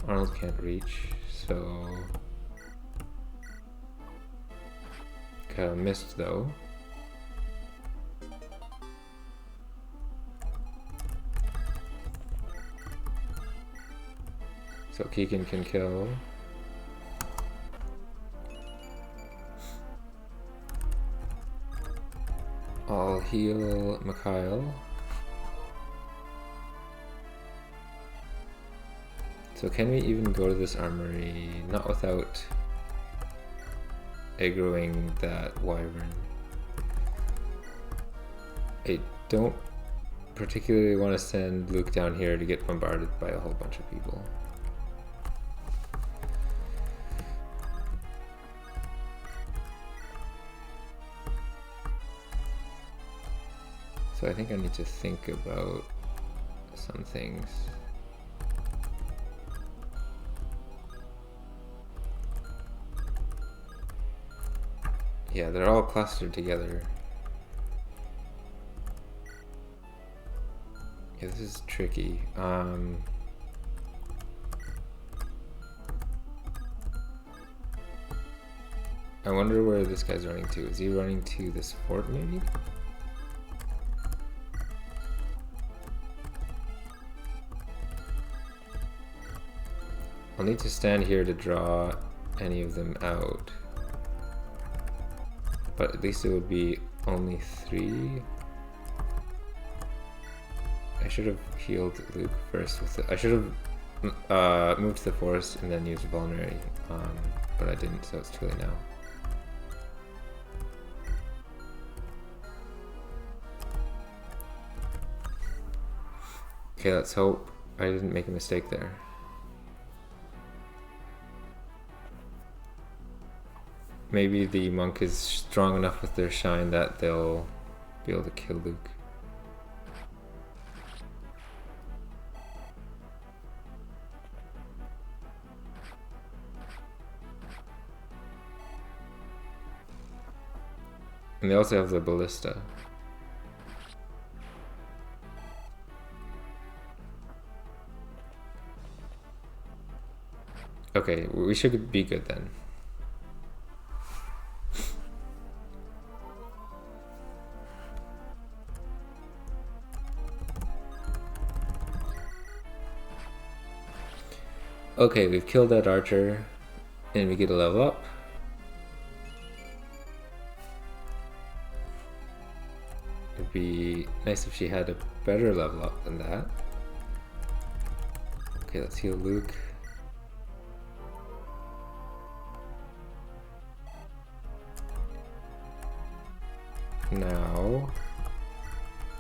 Arnold can't reach, so Kyle missed though. So Keegan can kill. I'll heal Mikhail. So can we even go to this armory? Not without aggroing that wyvern. I don't particularly want to send Luke down here to get bombarded by a whole bunch of people. So I think I need to think about some things. Yeah, they're all clustered together. Yeah, this is tricky. I wonder where this guy's running to. Is he running to this fort maybe? I'll need to stand here to draw any of them out. But at least it would be only 3. should have healed Luke first with it. I should have moved to the forest and then used vulnerary, but I didn't, so it's too late now. Okay, let's hope I didn't make a mistake there. Maybe the monk is strong enough with their shine that they'll be able to kill Luke. And they also have the ballista. Okay, we should be good then. Okay, we've killed that archer, and we get a level up. It'd be nice if she had a better level up than that. Okay, let's heal Luke. Now,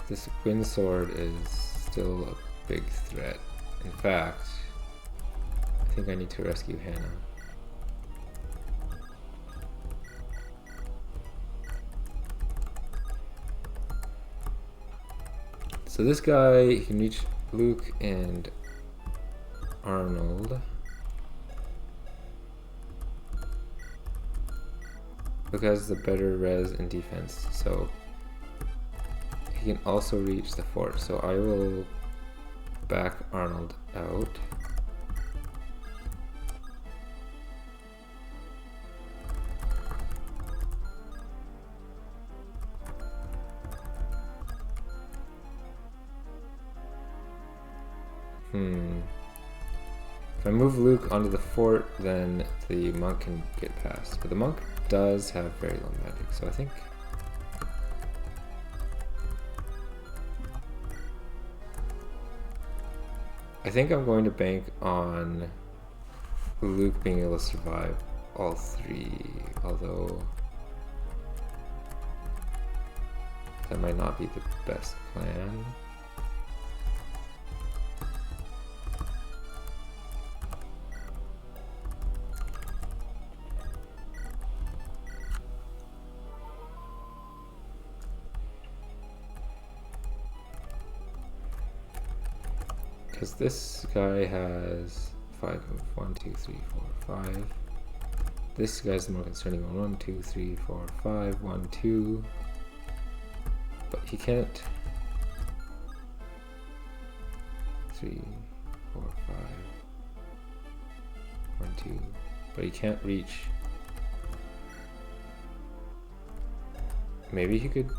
this wind sword is still a big threat. In fact, I think I need to rescue Hannah. So this guy, he can reach Luke and Arnold. Luke has the better res and defense, so he can also reach the fort. So I will back Arnold out. If I move Luke onto the fort, then the monk can get past. But the monk does have very low magic, so I think I'm going to bank on Luke being able to survive all three, although that might not be the best plan. Because this guy has 5 move. 1, 2, 3, 4, 5. This guy's the more concerning one. 1, 2, 3, 4, 5. 1, 2. But he can't. 3, 4, 5. 1, 2. But he can't reach. Maybe he could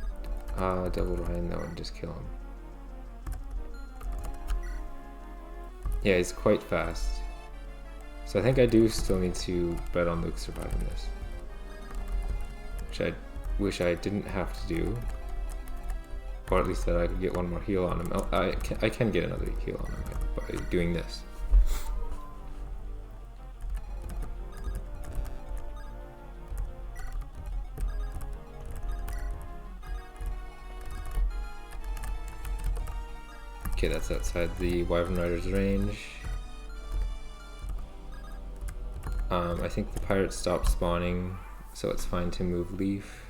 double Ryan though and just kill him. Yeah, he's quite fast. So I think I do still need to bet on Luke surviving this. Which I wish I didn't have to do. Or at least that I could get one more heal on him. I can get another heal on him by doing this. Okay, that's outside the Wyvern Rider's range. I think the pirates stopped spawning, so it's fine to move Leaf.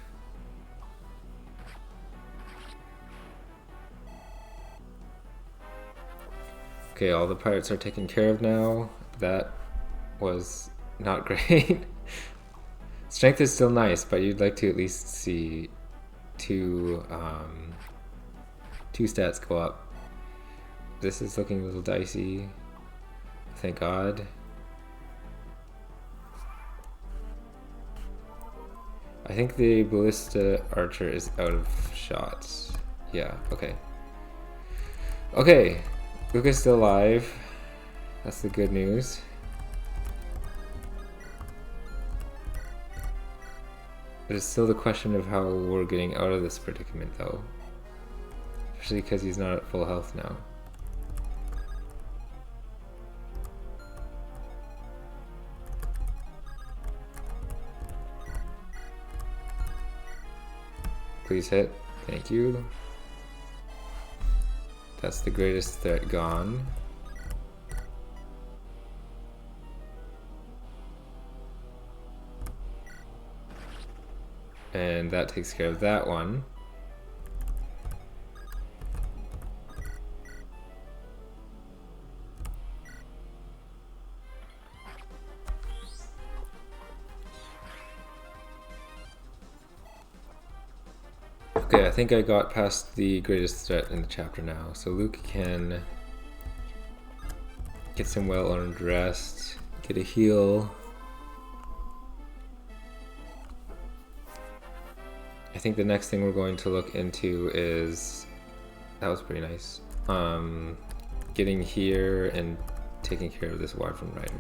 Okay, all the pirates are taken care of now. That was not great. Strength is still nice, but you'd like to at least see two stats go up. This is looking a little dicey. Thank God. I think the ballista archer is out of shots. Yeah, okay. Okay, Luke is still alive. That's the good news. There's still the question of how we're getting out of this predicament though. Especially because he's not at full health now. Please hit. Thank you. That's the greatest threat gone. And that takes care of that one. Okay, I think I got past the greatest threat in the chapter now, so Luke can get some well-earned rest, get a heal. I think the next thing we're going to look into is, that was pretty nice, getting here and taking care of this Wyvern Rider.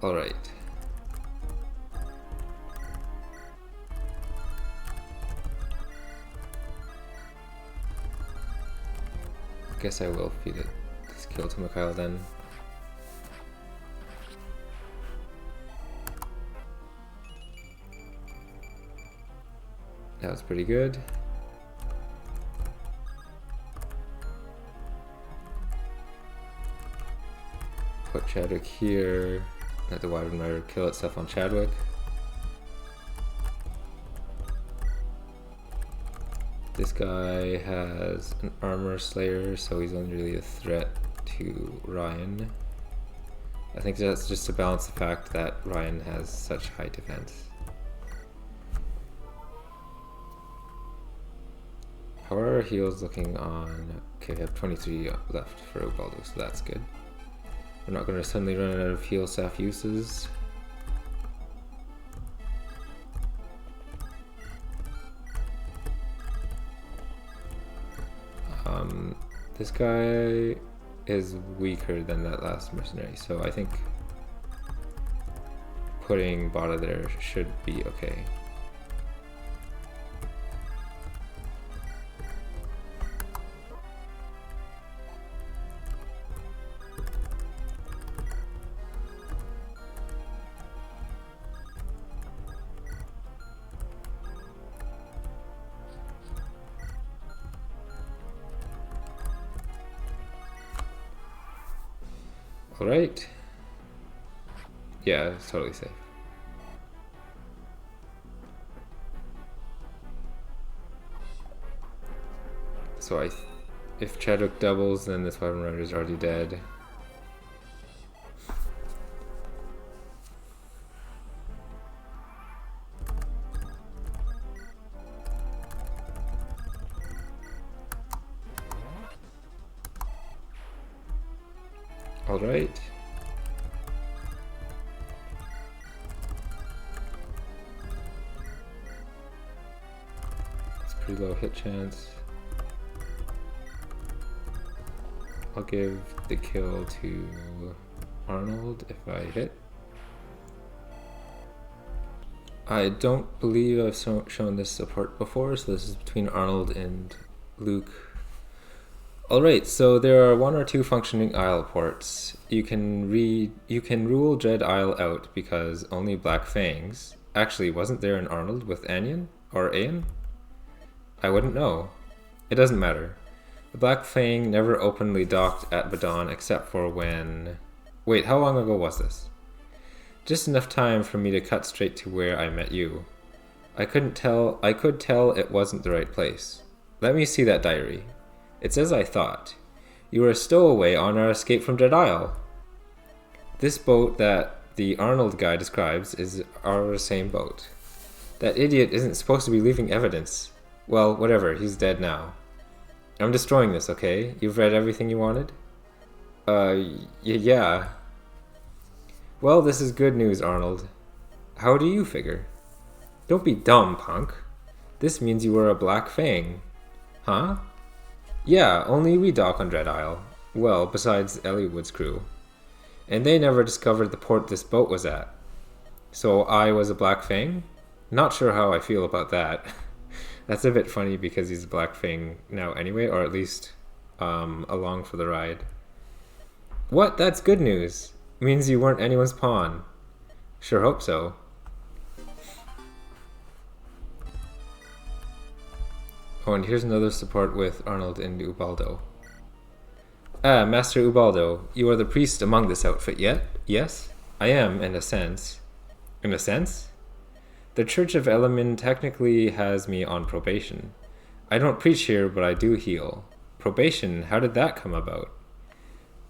All right. Guess I will feed it this kill to Mikhail then. That was pretty good. Put Chadwick here. Let the Wyvern Rider kill itself on Chadwick. This guy has an armor slayer, so he's only really a threat to Ryan. I think that's just to balance the fact that Ryan has such high defense. How are our heals looking on? Okay, we have 23 left for Ubaldo, so that's good. We're not going to suddenly run out of heal staff uses. This guy is weaker than that last mercenary, so I think putting Bada there should be okay. Alright. Yeah, it's totally safe. So if Chadwick doubles, then this Wyvern Rider is already dead. All right. It's pretty low hit chance. I'll give the kill to Arnold if I hit. I don't believe I've shown this support before, so this is between Arnold and Luke. Alright, so there are 1 or 2 functioning Isle ports. You can rule Dread Isle out because only Black Fangs. Actually, wasn't there an Arnold with Anion? Or Aeon? I wouldn't know. It doesn't matter. The Black Fang never openly docked at Badon except for when... Wait, how long ago was this? Just enough time for me to cut straight to where I met you. I could tell it wasn't the right place. Let me see that diary. It's as I thought. You were a stowaway on our escape from Dread Isle. This boat that the Arnold guy describes is our same boat. That idiot isn't supposed to be leaving evidence. Well, whatever, he's dead now. I'm destroying this, okay? You've read everything you wanted? Yeah. Well, this is good news, Arnold. How do you figure? Don't be dumb, punk. This means you were a Black Fang. Huh? Yeah, only we dock on Dread Isle. Well, besides Elliowood's crew. And they never discovered the port this boat was at. So I was a Black Fang? Not sure how I feel about that. That's a bit funny because he's a Black Fang now anyway, or at least along for the ride. What? That's good news. Means you weren't anyone's pawn. Sure hope so. Oh, and here's another support with Arnold and Ubaldo. Ah, Master Ubaldo, you are the priest among this outfit yet? Yes? I am, in a sense. In a sense? The Church of Elemen technically has me on probation. I don't preach here, but I do heal. Probation? How did that come about?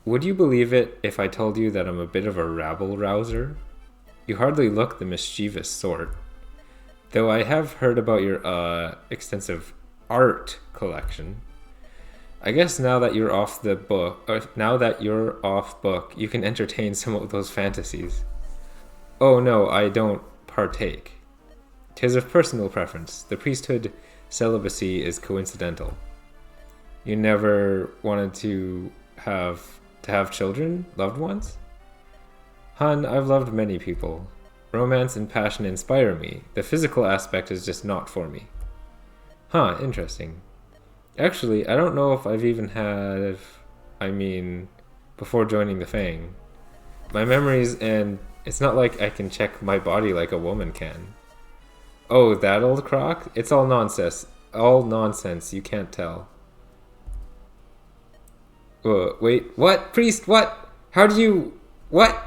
Would you believe it if I told you that I'm a bit of a rabble-rouser? You hardly look the mischievous sort. Though I have heard about your, extensive art collection. I guess now that you're off book, you can entertain some of those fantasies. Oh no, I don't partake. 'Tis of personal preference. The priesthood celibacy is coincidental. You never wanted to have children, loved ones? Hun, I've loved many people. Romance and passion inspire me. The physical aspect is just not for me. Huh, interesting. Actually, I don't know if I've even before joining the Fang. My memories, and it's not like I can check my body like a woman can. Oh, that old crock? It's all nonsense. All nonsense, you can't tell. Wait, what? Priest, what? How do you... What?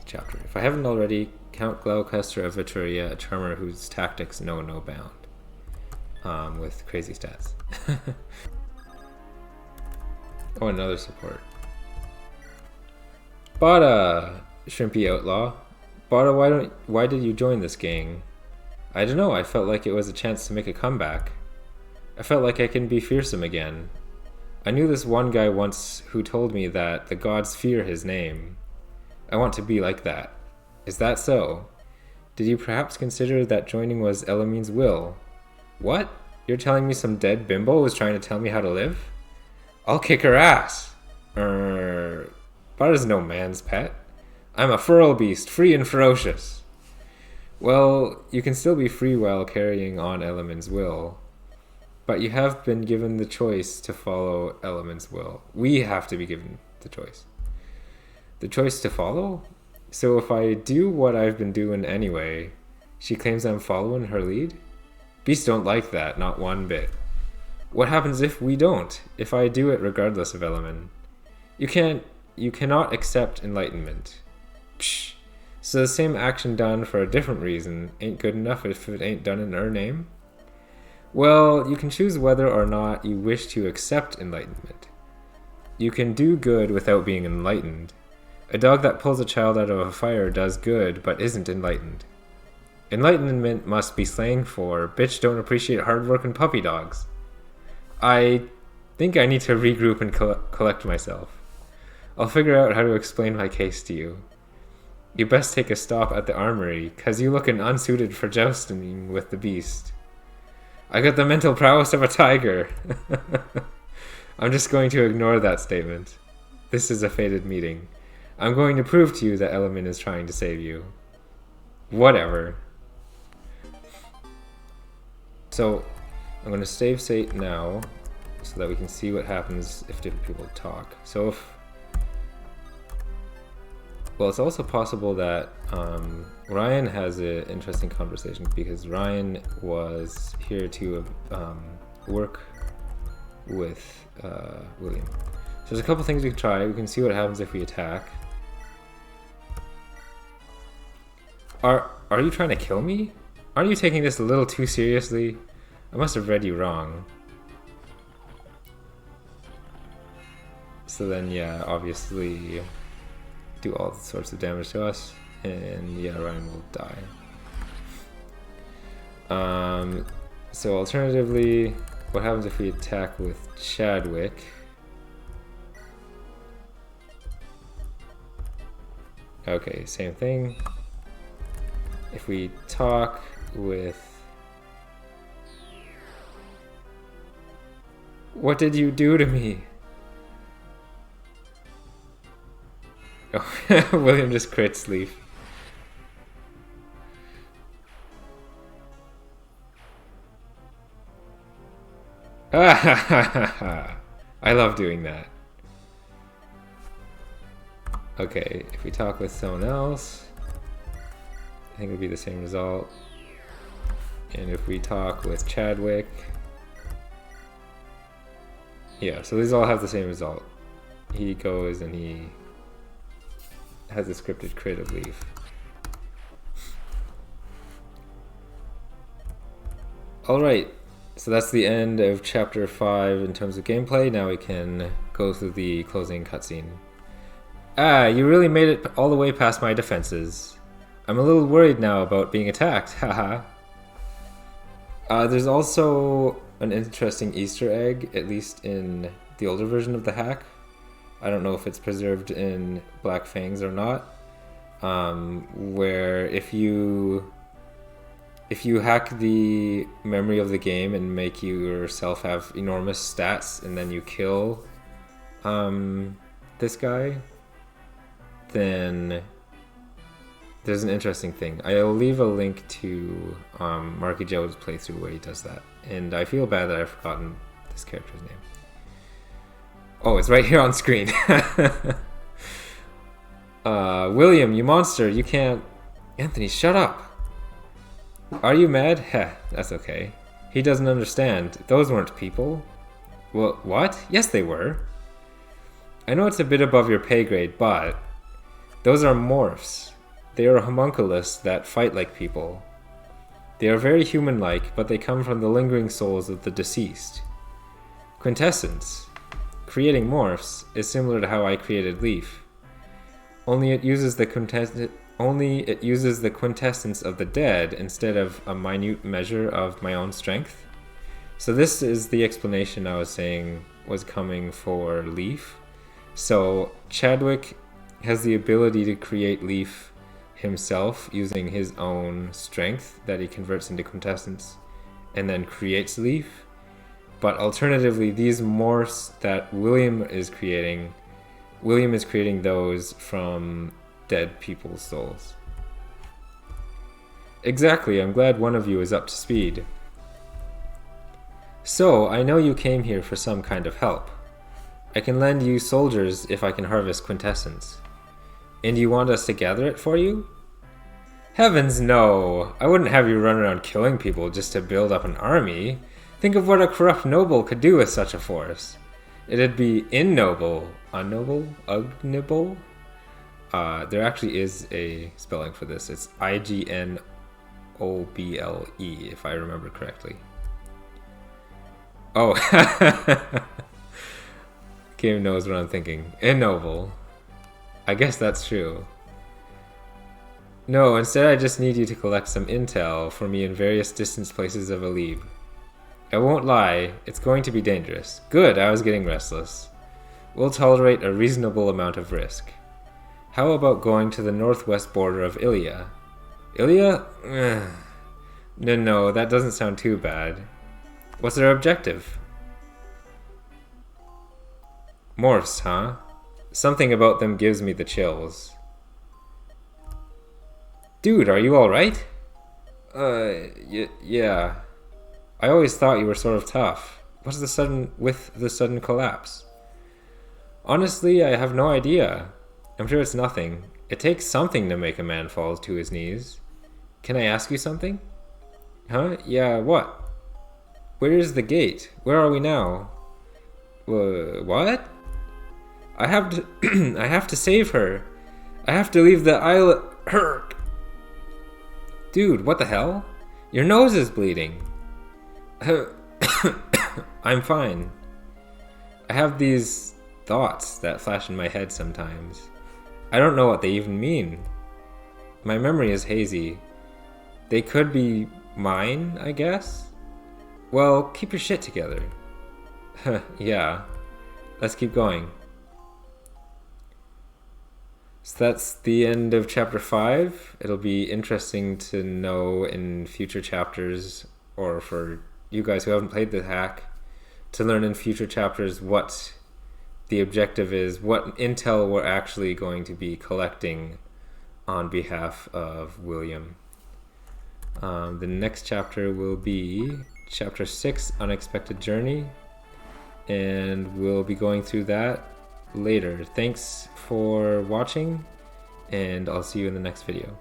Chapter. If I haven't already, Count Gloucester of Etruria, a charmer whose tactics know no bound. With crazy stats. Oh, another support. Bada, shrimpy outlaw. Bada, why did you join this gang? I don't know, I felt like it was a chance to make a comeback. I felt like I can be fearsome again. I knew this one guy once who told me that the gods fear his name. I want to be like that. Is that so? Did you perhaps consider that joining was Elamine's will? What? You're telling me some dead bimbo was trying to tell me how to live? I'll kick her ass. Bada's no man's pet. I'm a feral beast, free and ferocious. Well, you can still be free while carrying on Elamine's will. But you have been given the choice to follow Elamine's will. We have to be given the choice. The choice to follow? So if I do what I've been doing anyway, she claims I'm following her lead? Beasts don't like that, not one bit. What happens if we don't? If I do it regardless of Elamine? You cannot accept enlightenment. Psh. So the same action done for a different reason ain't good enough if it ain't done in her name? Well, you can choose whether or not you wish to accept enlightenment. You can do good without being enlightened. A dog that pulls a child out of a fire does good, but isn't enlightened. Enlightenment must be slang for bitch don't appreciate hard-working puppy dogs. I think I need to regroup and collect myself. I'll figure out how to explain my case to you. You best take a stop at the armory, 'cause you lookin' unsuited for jousting with the beast. I got the mental prowess of a tiger. I'm just going to ignore that statement. This is a fated meeting. I'm going to prove to you that Elamine is trying to save you. Whatever. So, I'm going to save state now, so that we can see what happens if different people talk. So if... Well, it's also possible that Ryan has an interesting conversation, because Ryan was here to work with William. So there's a couple things we can try. We can see what happens if we attack. Are you trying to kill me? Aren't you taking this a little too seriously? I must have read you wrong. So then, yeah, obviously do all sorts of damage to us, and yeah, Ryan will die. So alternatively, what happens if we attack with Chadwick? Okay, same thing. If we talk with... What did you do to me? Oh, William just crits Leaf. I love doing that. Okay, if we talk with someone else, I think it'll be the same result. And if we talk with Chadwick, yeah, so these all have the same result. He goes and he has a scripted crit of Leaf. Alright, so that's the end of chapter 5 in terms of gameplay. Now we can go through the closing cutscene. Ah, you really made it all the way past my defenses. I'm a little worried now about being attacked, haha. There's also an interesting Easter egg, at least in the older version of the hack. I don't know if it's preserved in Black Fangs or not, where if you hack the memory of the game and make yourself have enormous stats and then you kill this guy, then there's an interesting thing. I'll leave a link to Marky Joe's playthrough where he does that. And I feel bad that I've forgotten this character's name. Oh, it's right here on screen. William, you monster, you can't... Anthony, shut up. Are you mad? Heh, that's okay. He doesn't understand. Those weren't people. Well, what? Yes, they were. I know it's a bit above your pay grade, but... Those are morphs. They are homunculus that fight like people. They are very human-like, but they come from the lingering souls of the deceased. Quintessence. Creating morphs is similar to how I created Leaf. Only it uses the quintessence of the dead instead of a minute measure of my own strength. So this is the explanation I was saying was coming for Leaf. So Chadwick has the ability to create Leaf himself using his own strength that he converts into quintessence and then creates Leaf. But alternatively, these morphs that William is creating those from dead people's souls. Exactly, I'm glad one of you is up to speed. So, I know you came here for some kind of help. I can lend you soldiers if I can harvest quintessence. And you want us to gather it for you? Heavens no! I wouldn't have you run around killing people just to build up an army. Think of what a corrupt noble could do with such a force. It'd be ignoble, ignoble. There actually is a spelling for this. It's IGNOBLE, if I remember correctly. Oh, game knows what I'm thinking. Ignoble. I guess that's true. No, instead I just need you to collect some intel for me in various distant places of Alib. I won't lie, it's going to be dangerous. Good, I was getting restless. We'll tolerate a reasonable amount of risk. How about going to the northwest border of Ilia? Ilia? No, that doesn't sound too bad. What's their objective? Morphs, huh? Something about them gives me the chills. Dude, are you alright? Yeah. I always thought you were sort of tough. What's the sudden collapse? Honestly, I have no idea. I'm sure it's nothing. It takes something to make a man fall to his knees. Can I ask you something? Huh? Yeah, what? Where is the gate? Where are we now? What? I have to I have to save her. I have to leave the island. Dude, what the hell? Your nose is bleeding. I'm fine. I have these thoughts that flash in my head sometimes. I don't know what they even mean. My memory is hazy. They could be mine, I guess? Well, keep your shit together. Yeah. Let's keep going. So that's the end of chapter 5. It'll be interesting to know in future chapters, or for you guys who haven't played the hack, to learn in future chapters what the objective is, what intel we're actually going to be collecting on behalf of William. The next chapter will be chapter 6, Unexpected Journey, and we'll be going through that later. Thanks for watching, and I'll see you in the next video.